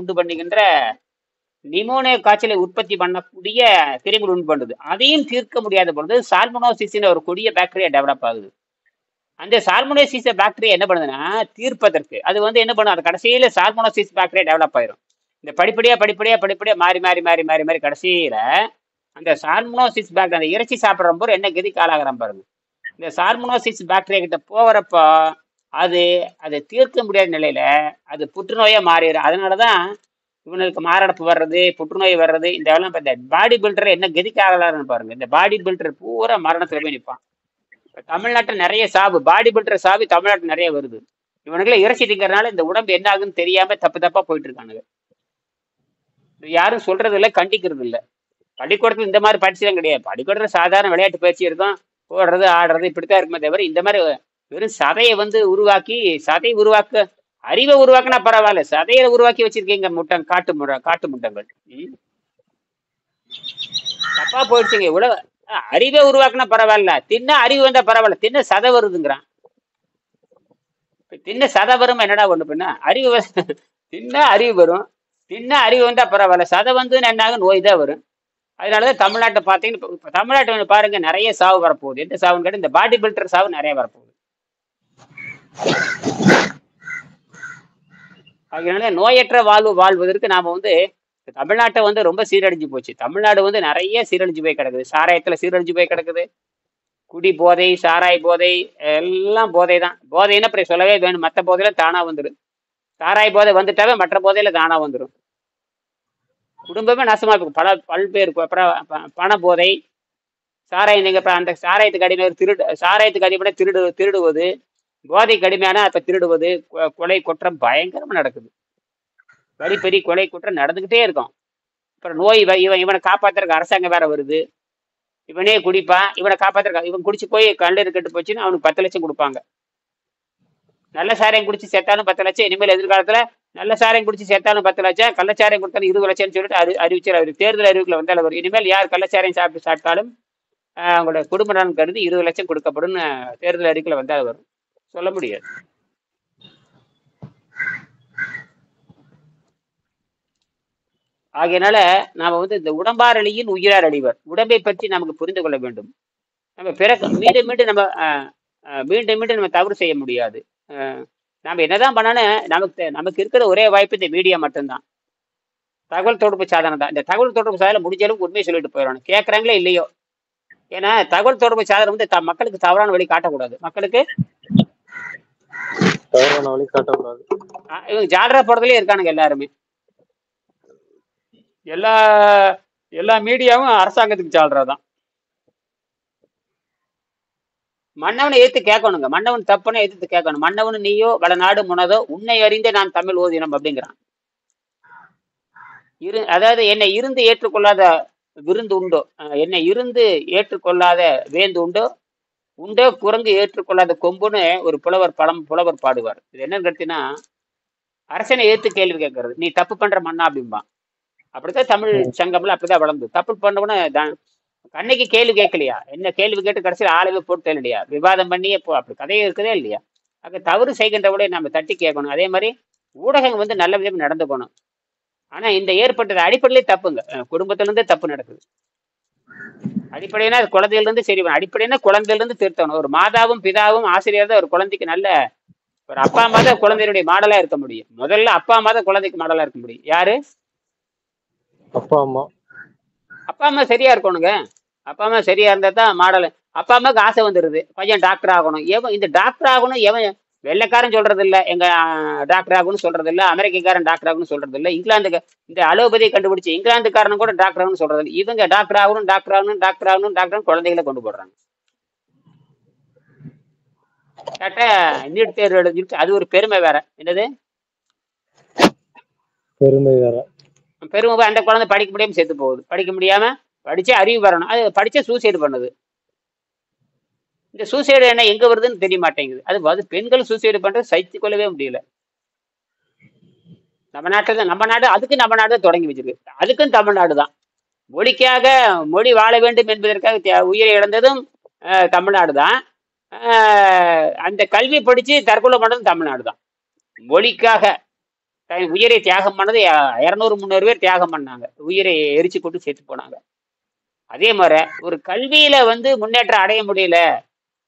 உற்பத்தி பண்ணக்கூடிய கிருமிகள் உண்டு பண்ணுது. அதையும் தீர்க்க முடியாத பொழுது சால்மோனோசிஸ்னு ஒரு கொடிய பாக்டீரியா டெவலப் ஆகுது. அந்த சால்மோனோசிஸ் பாக்டீரியா என்ன பண்ணுதுன்னா, தீர்ப்பதற்கு அது வந்து என்ன பண்ணும், அது கடைசியில சால்மோனோசிஸ் பாக்டீரியா டெவலப் ஆயிரும். இந்த படிப்படியா மாறி மாறி மாறி மாறி மாறி கடைசியில அந்த சால்மோனோசிஸ் பாக்டீரியா, அந்த இறைச்சி சாப்பிட்றப்போ என்ன கதிக்கு ஆளாகிறான் பாருங்க. இந்த சால்மோனோசிஸ் பாக்டீரியா கிட்ட போகிறப்போ அதை தீர்க்க முடியாத நிலையில அது புற்றுநோயா மாறிடும். அதனாலதான் இவனுக்கு மாரடைப்பு வர்றது, புற்றுநோய் வர்றது, இந்த பாடி பில்டர் என்ன கதிக்கு ஆகலான்னு பாருங்க. இந்த பாடி பில்டர் பூரா மரணத்துல போய் நிற்பான். தமிழ்நாட்டில் நிறைய சாவு, பாடி பில்டர் சாவு தமிழ்நாட்டில் நிறைய வருது. இவனுக்குள்ள இறைச்சி திங்கிறதுனால இந்த உடம்பு என்ன ஆகுன்னு தெரியாம தப்பா போயிட்டு இருக்கானுங்க. யாரும் சொல்றது இல்லை, கண்டிக்கிறது இல்லை. பள்ளிக்கூடத்துல இந்த மாதிரி பயிற்சியெல்லாம் கிடையாது. பள்ளிக்கூடத்துல சாதாரண விளையாட்டு பயிற்சி இருக்கும், ஓடுறது ஆடுறது இப்படித்தான் இருக்குமே தவிர இந்த மாதிரி வெறும் சதையை வந்து உருவாக்க அறிவை உருவாக்குனா பரவாயில்ல, சதையை உருவாக்கி வச்சிருக்கீங்க காட்டு முட்டங்கள். தப்பா போயிடுச்சுங்க. இவ்வளவு அறிவை உருவாக்குனா பரவாயில்ல, தின்ன அறிவு வந்தா பரவாயில்ல, தின்ன சதை வருதுங்கிறான். தின்ன சதை வரும் என்னடா ஒண்ணு பண்ண அறிவு தின்ன அறிவு வரும், தின்ன அறிவு வந்தா பரவாயில்ல, சதை வந்து என்னாகும், நோய் தான் வரும். அதனாலதான் தமிழ்நாட்டை பார்த்தீங்கன்னா, தமிழ்நாட்டை பாருங்க நிறைய சாவு வரப்போகுது. எந்த சாவுன்னு கேட்டு இந்த பாடி பில்டர் சாவு நிறைய வரப்போகுது. அதனால நோயற்ற வாழ்வதற்கு நாம வந்து தமிழ்நாட்டை வந்து ரொம்ப சீரழிஞ்சு போச்சு. தமிழ்நாடு வந்து நிறைய சீரழிஞ்சு போய் கிடக்குது. சாராயத்துல சீரழிஞ்சு போய் கிடக்குது. குடி போதை, சாராய போதை, எல்லாம் போதை தான். போதைன்னா அப்புறம் சொல்லவே வேணும், மற்ற போதையில தானா வந்துடும். சாராய போதை வந்துட்டாவே மற்ற போதையில தானா வந்துடும். குடும்பமே நாசமா இருக்கும். பல்வேறு பண போதை, சாராயம். நீங்க அந்த சாராயத்துக்கு அடிமையான சாராயத்துக்கு அடிமையான திருடுவது, போதை கடுமையான அப்ப திருடுவது, கொலை குற்றம் பயங்கரமா நடக்குது. பெரிய கொலை குற்றம் நடந்துகிட்டே இருக்கும். அப்புறம் நோய், இவனை காப்பாத்துறதுக்கு அரசாங்கம் வேற வருது. இவனே குடிப்பான், இவனை காப்பாத்துறதுக்கு இவன் குடிச்சு போய் கல்லீரல் கெட்டு போச்சுன்னா அவனுக்கு 10 லட்சம் கொடுப்பாங்க. நல்ல சாராயம் குடிச்சு சேர்த்தாலும் 10 லட்சம். இனிமேல் எதிர்காலத்துல நல்ல சாராயம் குடிச்சு சேர்த்தாலும் 10 லட்சம், கள்ளச்சாராயம் கொடுத்தாலும் 20 லட்சம்னு சொல்லிட்டு அறிவிச்சு தேர்தல் அறிவிக்கல வந்தாலும் வரும். இனிமேல் யார் கள்ளச்சாராயம் சாப்பிட்டாலும் அவங்களோட குடும்ப நலன் கருதி 20 லட்சம் கொடுக்கப்படும் தேர்தல் அறிவிக்கல வந்தாலும் வரும். சொல்ல முடியாது. ஆகையினால நாம வந்து இந்த உடம்பார் அழியின் உயிரார் அழிவர், உடம்பை பற்றி நமக்கு புரிந்து கொள்ள வேண்டும். நம்ம மீண்டும் மீண்டும் நம்ம தவறு செய்ய முடியாது. நம்ம என்னதான் பண்ணாலும் நமக்கு இருக்கிற ஒரே வாய்ப்பு இந்த மீடியா மட்டும்தான், தகவல் தொடர்பு சாதனம் தான். இந்த தகவல் தொடர்பு சாதனம் முடிஞ்ச அளவுக்கு உண்மையை சொல்லிட்டு போயிடணும், கேட்கறாங்களே இல்லையோ. ஏன்னா தகவல் தொடர்பு சாதனம் வந்து மக்களுக்கு தவறான வழி காட்டக்கூடாது. மக்களுக்கு இவங்க ஜாலரா போறதுலயே இருக்கானுங்க எல்லாருமே. எல்லா மீடியாவும் அரசாங்கத்துக்கு ஜாலராதான். மன்னவனை எதிர்த்து கேட்கணுங்க. மன்னவன் தப்புன்னு எதிர்த்து கேட்கணும். மன்னவனு நீயோ வடநாடு முனதோ உன்னை அறிந்தே நான் தமிழ் ஓதினம் அப்படிங்கிறான். அதாவது என்னை இருந்து ஏற்றுக்கொள்ளாத விருந்து உண்டோ, என்னை இருந்து ஏற்றுக்கொள்ளாத வேந்து உண்டோ குரங்கு ஏற்றுக்கொள்ளாத கொம்புன்னு ஒரு புலவர் பாடுவார். இது என்னன்னு கேட்டீங்கன்னா, அரசனை ஏற்று கேள்வி கேட்கறது. நீ தப்பு பண்ற மண்ணா அப்படிம்பான். அப்படித்தான் தமிழ் சங்கம்ல அப்படிதான் வளர்ந்து. தப்பு பண்ணவுடனே கண்ணைக்கு கேள்வி கேட்கலையா, என்ன கேள்வி கேட்டு கடைசியில் ஆளவே போட்டு இல்லையா, விவாதம் பண்ணியே அப்படி கதையே இருக்குதே இல்லையா. அங்க தவறு செய்கின்றவங்களே நம்ம தட்டி கேட்கணும். அதே மாதிரி ஊடகங்கள் வந்து நல்ல விதம் நடந்துக்கணும். ஆனா இந்த ஏற்பட்டது அடிப்படையிலே தப்புங்க. குடும்பத்துல இருந்தே தப்பு நடக்குது. அடிப்படையினா குழந்தையில இருந்து சரி, அடிப்படையினா குழந்தையில இருந்து திருத்தணும். ஒரு மாதாவும் பிதாவும் ஆசிரியர் தான் ஒரு குழந்தைக்கு நல்ல ஒரு அப்பா அம்மா தான் குழந்தையுடைய மாடலா இருக்க முடியும். முதல்ல அப்பா அம்மா தான் குழந்தைக்கு மாடலா இருக்க முடியும். யாரு? அப்பா அம்மா சரியா இருக்கணுங்க. அப்பா அம்மா சரியா இருந்தா தான் மாடல். அப்பா அம்மாவுக்கு ஆசை வந்துடுது, பையன் டாக்டர் ஆகணும். இந்த டாக்டர் ஆகணும் எவன்? வெள்ளைக்காரன் சொல்றது இல்ல, எங்க டாக்டர் ஆகணும்னு சொல்றது இல்ல, அமெரிக்கக்காரன் டாக்டர் ஆகணும்னு சொல்றது இல்ல, இங்கிலாந்துக்கு இந்த அலோபதியை கண்டுபிடிச்சு இங்கிலாந்துக்காரனும் கூட டாக்டர் ஆகணும்னு சொல்றது இல்ல. இவங்க டாக்டர் ஆகணும், டாக்டர் ஆகணும், டாக்டர் ஆகணும், டாக்டர் குழந்தைகளை கொண்டு போடுறாங்க. கேட்டா நீட் தேர்வு எழுதிட்டு அது ஒரு பெருமை வேற. என்னது பெருமை வேற. பெருமை? அந்த குழந்தை படிக்க முடியாம செத்து போகுது. படிக்க முடியாம படிச்சு அறிவு வரணும், அது படிச்சா சூசைடு பண்ணுது. இந்த சூசைடு என்ன எங்க வருதுன்னு தெரிய மாட்டேங்குது. அது பெண்கள் சூசைடு பண்றது சகித்து கொள்ளவே முடியல. நம்ம நாட்டில் தான், நம்ம நாடு அதுக்கு நம்ம நாடு தான் தொடங்கி வச்சிருக்கு. அதுக்கும் தமிழ்நாடு தான். மொழிக்காக, மொழி வாழ வேண்டும் என்பதற்காக உயிரை இழந்ததும் தமிழ்நாடு தான். அந்த கல்வி படிச்சு தற்கொலை பண்ணதும் தமிழ்நாடு தான். மொழிக்காக உயிரை தியாகம் பண்ணது 200-300 பேர் தியாகம் பண்ணாங்க, உயிரை எரிச்சு கொண்டு சேர்த்து போனாங்க. அதே மாதிரி ஒரு கல்வியில முன்னேற்றம் அடைய முடியல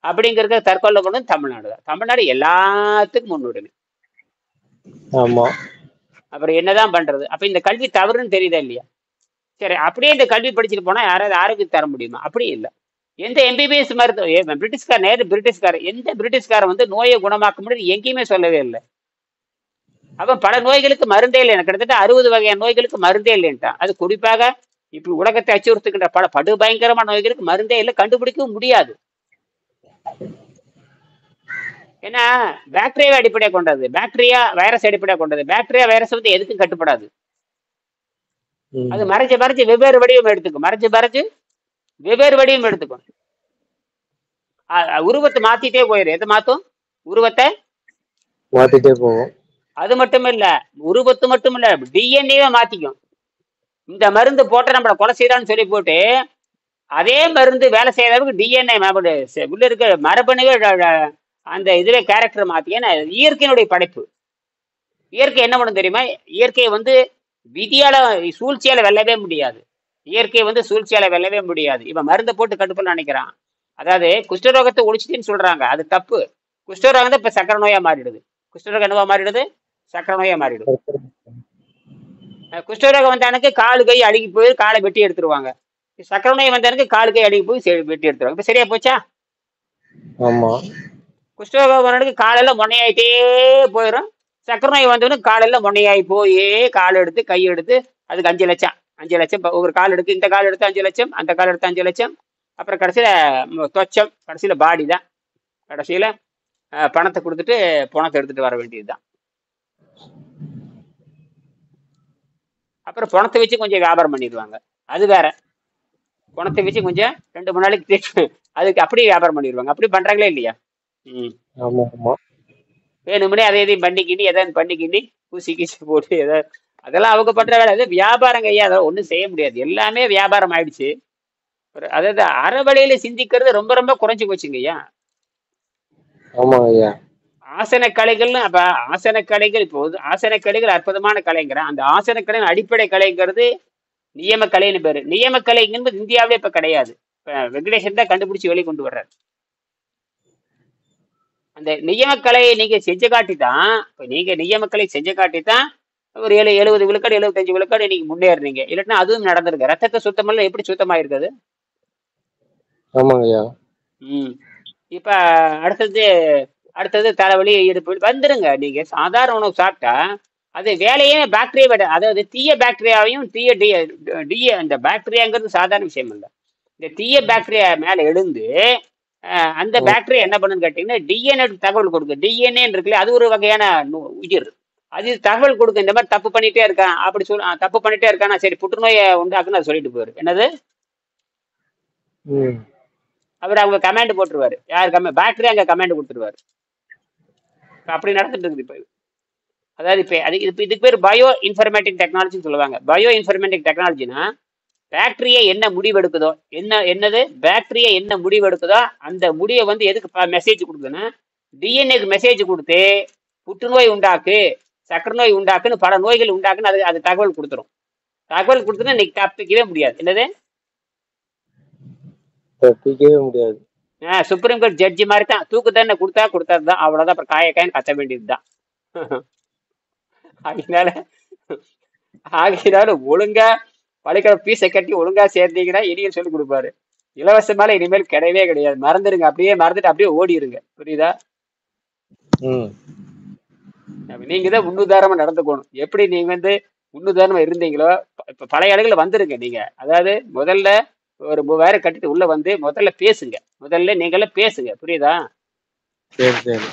அப்படிங்கறத தற்கொலை பண்ணது தமிழ்நாடு தான். தமிழ்நாடு எல்லாத்துக்கும் முன்னுரிமை. ஆமா. அப்புறம் என்னதான் பண்றது? அப்ப இந்த கல்வி தவறுன்னு தெரியுதா இல்லையா? சரி, அப்படியே இந்த கல்வி படிச்சுட்டு போனா யாராவது ஆரோக்கியம் தர முடியுமா? அப்படியே இல்லை. எந்த எம்பிபிஎஸ் மருத்துவ பிரிட்டிஷ்காரன் எந்த பிரிட்டிஷ்காரன் நோயை குணமாக்க முடியும் எங்கேயுமே சொல்லவே இல்லை. அவன் பல நோய்களுக்கு மருந்தே இல்லை, கிட்டத்தட்ட 60 வகையான நோய்களுக்கு மருந்தே இல்லைன்ட்டான். அது குறிப்பாக இப்ப உலகத்தை அச்சுறுத்துக்கின்ற பல படுபயங்கரமான நோய்களுக்கு மருந்தே இல்லை, கண்டுபிடிக்கவும் முடியாது. ஏன்னா பாக்டீரியாவை அடிப்படையாக கொண்டது, பாக்டீரியா வைரஸ் அடிப்படையாக கொண்டது. பாக்டீரியா வைரஸ் எதுக்கும் கட்டுப்படாது. அது மறைஞ்சு வெவ்வேறு வடிவம் எடுத்துக்கும், மறைஞ்சு வெவ்வேறு வடிவம் எடுத்துக்கும். உருவத்தை மாத்திட்டே போயிடும். எதை மாத்தும்? உருவத்தை மாத்திட்டே போகும். அது மட்டும் இல்ல, உருவத்து மட்டும் இல்ல, டிஎன்ஏவை மாத்திக்கும். இந்த மருந்து போட்ட நம்மள கொலை செய்யறான்னு சொல்லி போட்டு அதே மருந்து வேலை செய்யறதுக்கு டிஎன்ஏ உள்ள இருக்க மரபணுவே அந்த இதுல கேரக்டர் மாத்தி. ஏன்னா இயற்கையினுடைய படைப்பு. இயற்கை என்ன பண்ணும் தெரியுமா? இயற்கையை விதியால சூழ்ச்சியால வெல்லவே முடியாது. இயற்கை சூழ்ச்சியால வெல்லவே முடியாது. இவன் மருந்தை போட்டு கட்டுப்பட நினைக்கிறான். அதாவது குஷ்டரோகத்தை ஒழிச்சிட்டுன்னு சொல்றாங்க, அது தப்பு. குஷ்டரோகம் தான் இப்ப சக்கரை நோயா மாறிடுது. குஷ்டரோகம் என்னவா மாறிடுது? சக்கரை நோயா மாறிடுது. குஷ்டரோகம் வந்தானுக்கு காலு கை அழுகி போய் காலை வெட்டி எடுத்துருவாங்க. சக்கரை நோய் வந்தானுக்கு காலு கை அழுகி போய் வெட்டி எடுத்துருவாங்க. இப்ப சரியா போச்சா? ஆமா. குஷ்டரோகம் வந்தவனுக்கு காலெல்லாம் முனையாயிட்டே போயிடும். சக்கரை நோய் வந்தவனுக்கு காலெல்லாம் முனையாகி போய் கால் எடுத்து கை எடுத்து அதுக்கு 5 லட்சம் 5 லட்சம் ஒவ்வொரு கால் எடுத்து, இந்த கால் எடுத்து 5 லட்சம், அந்த கால் எடுத்து 5 லட்சம். அப்புறம் கடைசியில தொச்சம், கடைசியில பாடி தான். கடைசியில பணத்தை கொடுத்துட்டு பணத்தை எடுத்துட்டு வர வேண்டியதுதான். அப்புறம் பணத்தை வச்சு கொஞ்சம் வியாபாரம் பண்ணிடுவாங்க, அது வேற. பணத்தை வச்சு கொஞ்சம் 2-3 நாளைக்கு அதுக்கு அப்படியே வியாபாரம் பண்ணிடுவாங்க. அப்படி பண்றாங்களே இல்லையா? வேணும்னே அதை எதையும் பண்ணிக்கிண்டி எதாவது பண்ணிக்கிண்டி பூசி கீசி போட்டு எதாவது, அதெல்லாம் அவங்க பண்ற வேலை. அது வியாபாரம் ஐயா, அதெல்லாம் ஒன்றும் செய்ய முடியாது. எல்லாமே வியாபாரம் ஆயிடுச்சு. அதாவது அறவழியில சிந்திக்கிறது ரொம்ப ரொம்ப குறைஞ்சு போச்சுங்க ஐயா. ஆசன கலைகள்னு அப்ப ஆசன கலைகள், இப்போ ஆசன கலைகள் அற்புதமான கலைங்கிறேன். அந்த ஆசன கலையின் அடிப்படை கலைங்கிறது நியம கலைன்னு பேரு. நியம கலைங்கிறது இந்தியாவிலே இப்ப கிடையாது. இப்ப வெங்கடேசன் தான் கண்டுபிடிச்சு வெளியே கொண்டு வர்றாரு. அந்த நியமக்கலையை நீங்க செஞ்சு காட்டித்தான், இப்ப நீங்க நியமக்கலை செஞ்சு காட்டித்தான் ஒரு 70 விழுக்காடு 75 விழுக்காடு நீங்க முன்னேறீங்க. இல்லைன்னா அதுவும் நடந்திருக்கு. ரத்தத்தை சுத்தமல்ல எப்படி சுத்தமா இருக்குது? இப்ப அடுத்தது தலைவலி இடுப்பு வந்துருங்க. நீங்க சாதாரண உணவு சாப்பிட்டா அது வேலையே பாக்டீரியா, அதாவது தீய பாக்டீரியாவையும் தீய அந்த பாக்டீரியாங்கிறது சாதாரண விஷயம் இல்லை. இந்த தீய பாக்டீரியா மேல எழுந்து அந்த பாக்டீரியா என்ன பண்ணுன்னு கேட்டீங்கன்னா டிஎன்ஏ தகவல் கொடுக்கு. டிஎன்ஏ இருக்குல்ல, அது ஒரு வகையான உயிர். அது தகவல் கொடுக்கு, இந்த மாதிரி தப்பு பண்ணிட்டே இருக்கான், அப்படி தப்பு பண்ணிட்டே இருக்கானா, சரி புற்றுநோயை உண்டாக்குன்னு அது சொல்லிட்டு போயிரு. என்னது அவர் அவங்க கமாண்ட் போட்டுருவாரு. யார் பாக்டீரியா அங்க கமாண்ட் கொடுத்துருவாரு. அப்படி நடந்துட்டு இருக்குது இப்ப. அதாவது இப்ப இதுக்கு பேர் பயோ இன்ஃபர்மேட்டிக் டெக்னாலஜின்னு சொல்லுவாங்க. பயோ இன்ஃபர்மேட்டிக் டெக்னாலஜினா பாக்டீரியா என்ன முடிவெடுக்குதோ, என்னது பாக்டீரியா என்ன முடிவெடுக்குதோ அந்த முடிவை எதுக்கு மெசேஜ் கொடுக்குதுன்னா டிஎன்ஏக்கு மெசேஜ் கொடுத்து புற்றுநோய் உண்டாக்கு, சக்கரை நோய் உண்டாக்குன்னு பல நோய்கள் உண்டாக்குன்னு அது தகவல் கொடுத்துரும். தகவல் கொடுத்துன்னா இன்னைக்கு தப்பிக்கவே முடியாது. என்னது தப்பிக்கவே முடியாது. சுப்ரீம் கோர்ட் ஜட்ஜி மாதிரி தான். தூக்கு தண்டனை கொடுத்தாருதான், அவ்வளவுதான். அப்புறம் காயக்காயன்னு கத்த வேண்டியதுதான். ஆகினால ஒழுங்கா பள்ளிக்கூட பீஸை கட்டி ஒழுங்கா சேர்ந்தீங்கன்னா இனியும் சொல்லி கொடுப்பாரு. இலவசமால இனிமேல் கிடையவே கிடையாது. மறந்துடுங்க, அப்படியே மறந்துட்டு அப்படியே ஓடிடுங்க. புரியுதா? ம். நீங்க தான் முன்னுதாரணமா நடந்துக்கணும். எப்படி நீங்க வந்து முன்னுதாரணமா இருந்தீங்களோ, இப்ப பழைய இடத்துல வந்துருங்க நீங்க. அதாவது முதல்ல ஒரு 3000 கட்டிட்டு உள்ள வந்து முதல்ல பேசுங்க. முதல்ல நீங்களே பேசுங்க. புரியுதா? சரி சரி.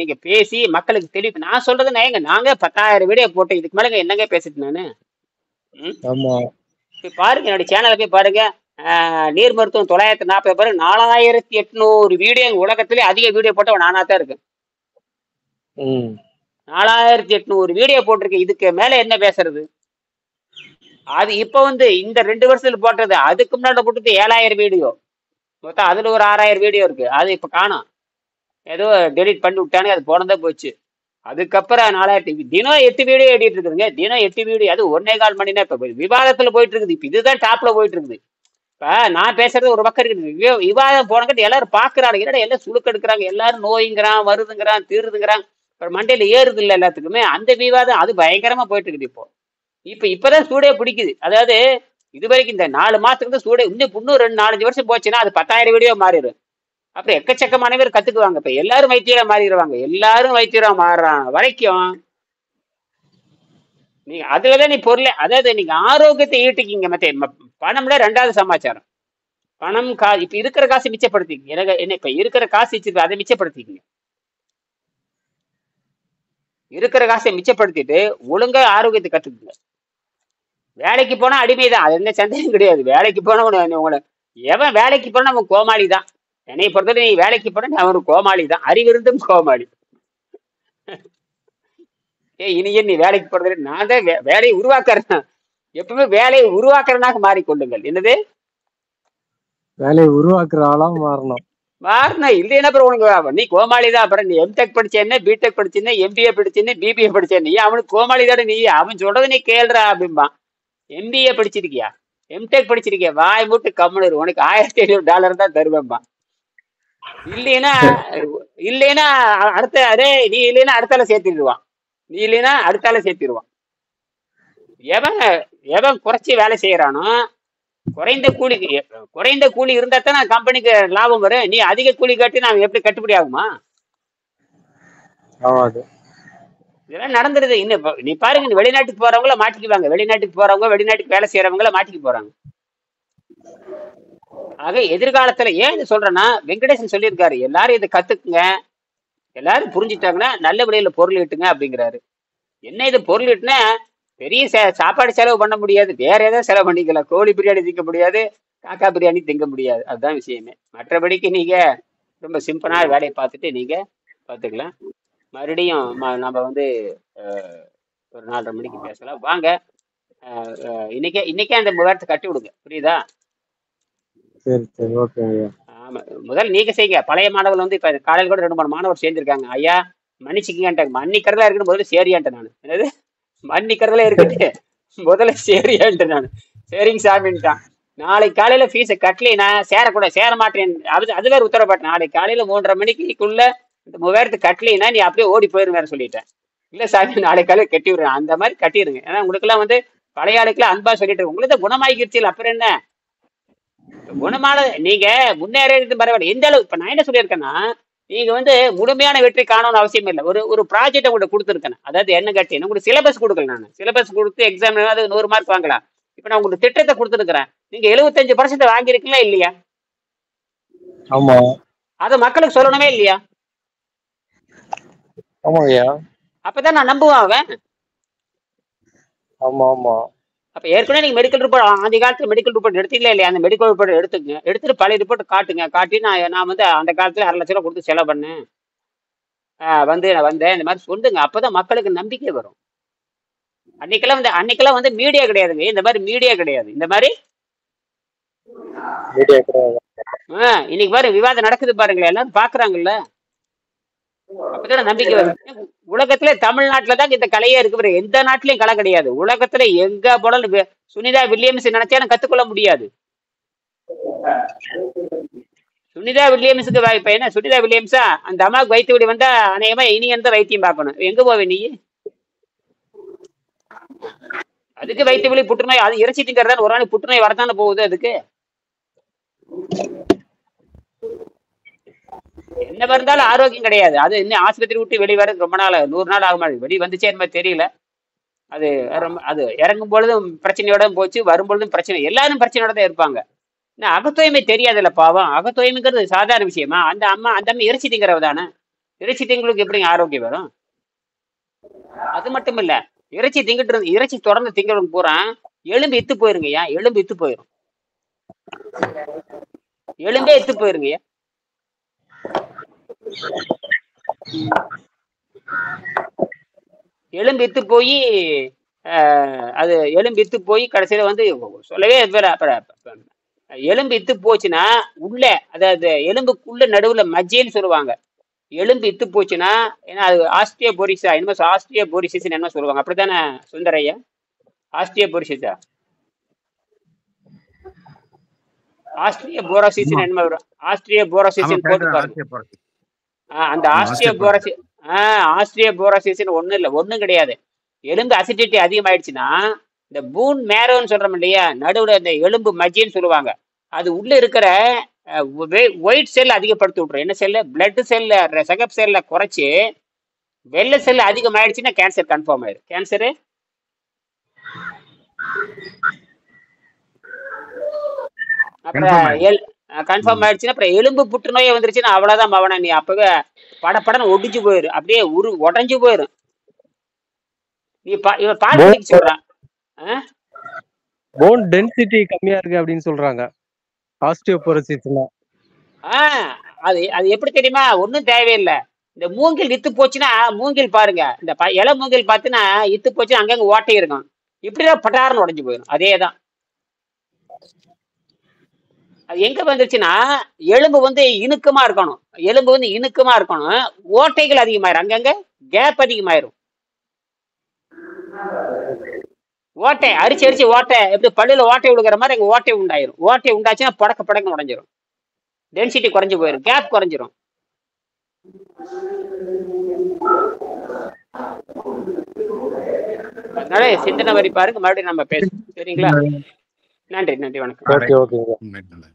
நீங்க பேசி மக்களுக்கு தெளிவு. நான் சொல்றது ஏங்க, நாங்க 10,000 வீடியோ போட்டு இதுக்கு மேலங்க என்னங்க பேசிட்டு நானு? ம்? ஆமா. போய் பாருங்க, என்னோட சேனலை போய் பாருங்க. நீர் மருத்துவம் 940 பேர், 4800 வீடியோ. உலகத்திலே அதிக வீடியோ போட்டவன் நானா தான் இருக்கு. ம். 4800 வீடியோ போட்டிருக்கேன். இதுக்கு மேல என்ன பேசுறது? அது இப்ப வந்து இந்த 2 வருஷத்துல போட்டது. அதுக்கு முன்னாடி போட்டது 7000 வீடியோ. மொத்தம் அதுல ஒரு 6000 வீடியோ இருக்கு. அது இப்ப காணோம். ஏதோ டெலீட் பண்ணி விட்டானுங்க. அது போனதே போச்சு. அதுக்கப்புறம் 4000 தினம் 8 வீடியோ ஏடிட்டு இருக்குதுங்க. தினம் 8 வீடியோ. அது 1.25 மணி நேரம். இப்ப விவாதத்துல போயிட்டு இருக்குது. இப்ப இதுதான் டாப்ல போயிட்டு இருக்குது. இப்ப நான் பேசுறது ஒரு பக்கம் இருக்குது. விவாதம் போனங்கிட்ட எல்லாரும் பாக்குறாங்க. என்னடா எல்லாம் சுழுக்க எடுக்கிறாங்க. எல்லாரும் நோய்ங்கிறான், வருதுங்கிறான், தீருதுங்கிறான். இப்ப மண்டையில ஏறுது இல்ல எல்லாத்துக்குமே. அந்த விவாதம் அது பயங்கரமா போயிட்டு இருக்குது இப்போ. இப்பதான் சூடே பிடிக்குது. அதாவது இது வரைக்கும் இந்த 4 மாசத்துக்கு தான் சூடே. இன்னும் 2 4 வருஷம் போச்சுன்னா அது 10,000 வீடியோ மாறிடும். அப்புறம் எக்கச்சக்கமான பேர் கத்துக்குவாங்க. இப்ப எல்லாரும் வைத்தியரா மாறிடுவாங்க. எல்லாரும் வைத்தியரா மாறுறான் வரைக்கும் நீங்க அதுலதான் நீ பொருள். அதாவது நீங்க ஆரோக்கியத்தை ஈட்டிக்கிங்க. பணம்ல 2வது சமாச்சாரம். பணம் இப்ப இருக்கிற காசு மிச்சப்படுத்திக்கங்க. எனக்கு என்ன இப்ப இருக்கிற காசு வச்சு அதை மிச்சப்படுத்திக்கங்க. இருக்கிற காசை மிச்சப்படுத்திட்டு ஒழுங்கா ஆரோக்கியத்தை கத்துக்குங்க. வேலைக்கு போனா அடிமைதான், அது எந்த சந்தேகம் கிடையாது. வேலைக்கு போனா உங்களை எவன் வேலைக்கு போனா அவன் கோமாளி தான். என்னை பொறுத்தவரை நீ வேலைக்கு போனா அவன் ஒரு கோமாளி தான். அறிவிருந்தும் கோமாளி. இனியே நீ வேலைக்கு போறது நான் தான் வேலையை உருவாக்குறேன். எப்பவுமே வேலையை உருவாக்குறனாக மாறிக்கொள்ளுங்கள். என்னது? வேலையை உருவாக்குற ஆளா மாறணும். மாறினா இல்லைன்னா அப்புறம் உனக்கு நீ கோமாளி தான். அப்புறம் நீ எம்டெக் படிச்சேன்னு, பிடெக் படிச்சேன்னு, எம்பிஏ படிச்சேன்னு, பிபிஏ படிச்சேன், நீ அவனுக்கு கோமாளி தானே. நீ அவன் சொல்றது நீ கேள்றா அப்படிம்பான். எம்பிஏ படிச்சிருக்கியா, எம்டெக் படிச்சிருக்கியா, வாய் மூட்டு கம்முனு உனக்கு $1500 தான் தருவேன்பா. இல்லைன்னா இல்லைன்னா அடுத்த அதே நீ இல்லைன்னா அடுத்தால சேர்த்திடுவான். நீ இல்லைன்னா அடுத்தால சேர்த்திடுவான். எவன் எவன் குறைச்சி வேலை செய்யறானோ, குறைந்த கூலி இருந்தா தான் கம்பெனிக்கு லாபம் வரும். நீ அதிக கூலி கட்டி நான் எப்படி கட்டுப்படி ஆகுமா? இதெல்லாம் நடந்துருது. இன்னும் நீ பாருங்க, நீ வெளிநாட்டுக்கு போறவங்கள மாட்டிக்குவாங்க. வெளிநாட்டுக்கு போறவங்க, வெளிநாட்டுக்கு வேலை செய்யறவங்கள மாட்டிக்கு போறாங்க. ஆக எதிர்காலத்துல ஏன் இது சொல்றேன்னா, வெங்கடேசன் சொல்லியிருக்காரு, எல்லாரும் இதை கத்துக்குங்க, எல்லாரும் புரிஞ்சுட்டாங்கன்னா நல்ல விலையில பொருள் ஈட்டுங்க அப்படிங்கிறாரு. என்ன இது பொருள் ஈட்டுனா பெரிய சாப்பாடு செலவு பண்ண முடியாது, வேற ஏதாவது செலவு பண்ணிக்கலாம். கோழி பிரியாணி திங்க முடியாது, காக்கா பிரியாணி திங்க முடியாது. அதுதான் விஷயமே. மற்றபடிக்கு நீங்க ரொம்ப சிம்பிளா வேலையை பார்த்துட்டு நீங்க பார்த்துக்கலாம். மறுபடியும் நம்ம வந்து ஒரு 4:30 மணிக்கு பேசலாம் வாங்க. இன்னைக்கே அந்த விவரத்தை கட்டி விடுங்க. புரியுதா? சரி சரி, ஓகே. ஆமா, முதல்ல நீங்க செய்யுங்க. பழைய மாணவர்கள் வந்து இப்ப காலையில் கூட 2-3 மாணவர் சேர்ந்திருக்காங்க. ஐயா மன்னிச்சுக்கங்கன்ட்டாங்க. மன்னிக்கிறதா இருக்குன்னு முதல்ல சேரியான்ட்டேன் நான். என்னது மன்னிக்கிறதுல இருக்கட்டு, முதல்ல சேரியான்ட்டு நான். சரிங்க சாமின்ட்டான். நாளைக்கு காலையில ஃபீஸை கட்டலைன்னா சேர மாட்டேன். அது வேற உத்தரவாட்டேன். நாளைக்கு காலையில 3:30 மணிக்குள்ள இந்த 3000 கட்டலைன்னா நீ அப்படியே ஓடி போயிரும் வேற சொல்லிட்டேன். இல்ல சாமி நாளைக்கு காலையில கட்டி விடுறேன். அந்த மாதிரி கட்டிடுங்க. ஏன்னா உங்களுக்கு எல்லாம் வந்து பழைய ஆளுக்கெல்லாம் அன்பா சொல்லிட்டு உங்களுக்கு குணமாகிருச்சு. அப்புறம் என்ன குணமான நீங்க முன்னேறது பரவாயில்ல. எந்த அளவு இப்ப நான் என்ன சொல்லியிருக்கேன்னா, நீங்க வந்து முழுமையான வெற்றி காணணும்னு அவசியம் இல்லை. ஒரு ப்ராஜெக்ட் உங்களுக்கு கொடுத்துருக்கேன். அதாவது என்ன கட்டி உங்களுக்கு சிலபஸ் கொடுக்கல. நான் சிலபஸ் கொடுத்து எக்ஸாம் 100 மார்க் வாங்கலாம். இப்ப நான் உங்களுக்கு திட்டத்தை கொடுத்துருக்கிறேன். நீங்க 75% வாங்கிருக்கீங்களா இல்லையா? ஆமா. அதை மக்களுக்கு சொல்லணுமே இல்லையா? ஆமாங்கய்யா. அப்பதான் நான் நம்புவான் அவன். ஆமா ஆமா. அப்ப ஏற்கனவே நீங்க மெடிக்கல் ரிப்போர்ட் அந்த காலத்துல மெடிக்கல் ரிப்போர்ட் எடுத்தீங்களா இல்லையா? அந்த மெடிக்கல் ரிப்போர்ட் எடுத்துங்க. எடுத்துட்டு பழைய ரிப்போர்ட் காட்டுங்க. காட்டி நான் வந்து அந்த காலத்துல 1.5 லட்சம் ரூபா கொடுத்து செலவு பண்ணேன், நான் வந்தேன், இந்த மாதிரி சொல்லுங்க. அப்பதான் மக்களுக்கு நம்பிக்கை வரும். அன்னைக்கெல்லாம் வந்து மீடியா கிடையாதுங்க. இந்த மாதிரி மீடியா கிடையாது. இந்த மாதிரி இன்னைக்கு பாரு விவாதம் நடக்குது பாருங்களேன், எல்லாரும் பாக்குறாங்கல்ல. அப்பதான் நம்பிக்கை வரும். உலகத்துல தமிழ்நாட்டுலதான் இந்த கலையே இருக்கு. எந்த நாட்டிலயும் கலை கிடையாது. உலகத்துல எங்க போனாலும் சுனிதா வில்லியம்ஸ் நினைச்சா கத்துக்கொள்ள முடியாது. சுனிதா வில்லியம்ஸுக்கு இப்ப என்ன சுனிதா வில்லியம்ஸா அந்த அம்மாவுக்கு வைத்திய வழி வந்தா அநேகமா இனி எந்த வைத்தியம் பார்க்கணும். எங்க போவே நீ? அதுக்கு வைத்திய வழி புற்றுநோய் அது இறைச்சி திங்கிறதா ஒரு நாளைக்கு புற்றுநோய் வரத்தானே போகுது. அதுக்கு என்ன இருந்தாலும் ஆரோக்கியம் கிடையாது. அது இன்னும் ஆஸ்பத்திரி விட்டு வெளியே வரது ரொம்ப நாள் 100 நாள் ஆகுமா? வெளியே வந்துச்சே என்ன தெரியல. அது அது இறங்கும் பொழுதும் பிரச்சனையோட போச்சு, வரும்பொழுதும் பிரச்சனை. எல்லாரும் பிரச்சனையோட தான் இருப்பாங்க. அகத்தூய்மை தெரியாதுல்ல பாவம். அகத்தூய்மைங்கிறது சாதாரண விஷயமா? அந்த அம்மா இறைச்சி திங்கிறவ தானே. இறைச்சி திங்களுக்கு எப்படி ஆரோக்கியம் வரும்? அது மட்டும் இல்ல, இறைச்சி தொடர்ந்து திங்கிறவங்க பூரா எலும்பு இத்து போயிருங்கய்யா. எலும்பு இத்து போயிரும். எலும்பே இத்து போயிருங்கய்யா. எலும்பு இத்து போய் அது எலும்பு இத்து போய் கடைசியில வந்து சொல்லவே எலும்பு இத்து போச்சுன்னா உள்ள, அதாவது எலும்புக்குள்ள நடுவுல மஜ்ஜைன்னு சொல்லுவாங்க. எலும்பு இத்து போச்சுன்னா, ஏன்னா அது ஆஸ்டியோபோரிசா என்ன, ஆஸ்டியோபோரிசிஸ் என்ன சொல்லுவாங்க, அப்படித்தானே சுந்தரையா? ஆஸ்டியோபோரிசிஸா ஆஸ்ட்ரியோபோரோசிஸ் என்ன வரும்? ஆஸ்ட்ரியோபோரோசிஸ் போட்டு பாருங்க. அந்த ஆஸ்ட்ரியோபோரோசிஸ் ஒண்ணும் இல்லை, ஒண்ணும் கிடையாது. எலும்பு அசிடிட்டி அதிகமாயிடுச்சுன்னா, இந்த பூன் மேரோன்னு சொல்றோம் இல்லையா, நடுவுல இந்த எலும்பு மஜ்ஜின்னு சொல்லுவாங்க, அது உள்ள இருக்கிற ஒயிட் செல் அதிகப்படுத்தி விட்டுரும். என்ன செல்லு? பிளட் செல்ல, சிகப்பு செல்ல குறைச்சு வெள்ளை செல் அதிகமாயிடுச்சுன்னா கேன்சர் கன்ஃபார்ம் ஆயிடும். கேன்சரு அப்புறம் கன்ஃபார்ம் ஆயிடுச்சுன்னா அப்புறம் எலும்பு புற்றுநோயே வந்துருச்சுன்னா அவ்வளவுதான் மவன. நீ அப்பவே படப்படன்னு ஒடிஞ்சு போயிரு, அப்படியே உடஞ்சு போயிரும். நீ இவன் பால் குடிக்க சொல்றான். போன் டென்சிட்டி கம்மியா இருக்கு அப்படின்னு சொல்றாங்க ஆஸ்டியோபோரோசிஸ்ல. அது அது எப்படி தெரியுமா? ஒன்றும் தேவையில்லை. இந்த மூங்கில் இத்து போச்சுன்னா, மூங்கில் பாருங்க, இந்த இலை மூங்கில் பார்த்துன்னா இத்து போச்சுன்னா அங்கங்க ஓட்டை இருக்கும், இப்படிதான் பட்டாருன்னு உடஞ்சு போயிடும். அதேதான். அது எங்க வந்துருச்சுன்னா, எலும்பு வந்து இணுக்கமா இருக்கணும். எலும்பு வந்து இணுக்கமா இருக்கணும், ஓட்டைகள் அதிகமாயிரும், அங்கங்க கேப் அதிகமாயிரும். ஓட்டை அரிச்சு அரிச்சு ஓட்டை, எப்படி பல்லுல ஓட்டை விழுகிற மாதிரி அங்க ஓட்டை உண்டாயிரும். ஓட்டை உண்டாச்சுன்னா படக்க உடைஞ்சிரும், டென்சிட்டி குறைஞ்சு போயிடும், கேப் குறைஞ்சிரும். அதனால சிந்தனை வரி பாருங்க, மறுபடியும் நம்ம பேசுவோம். சரிங்களா? நன்றி, வணக்கம்.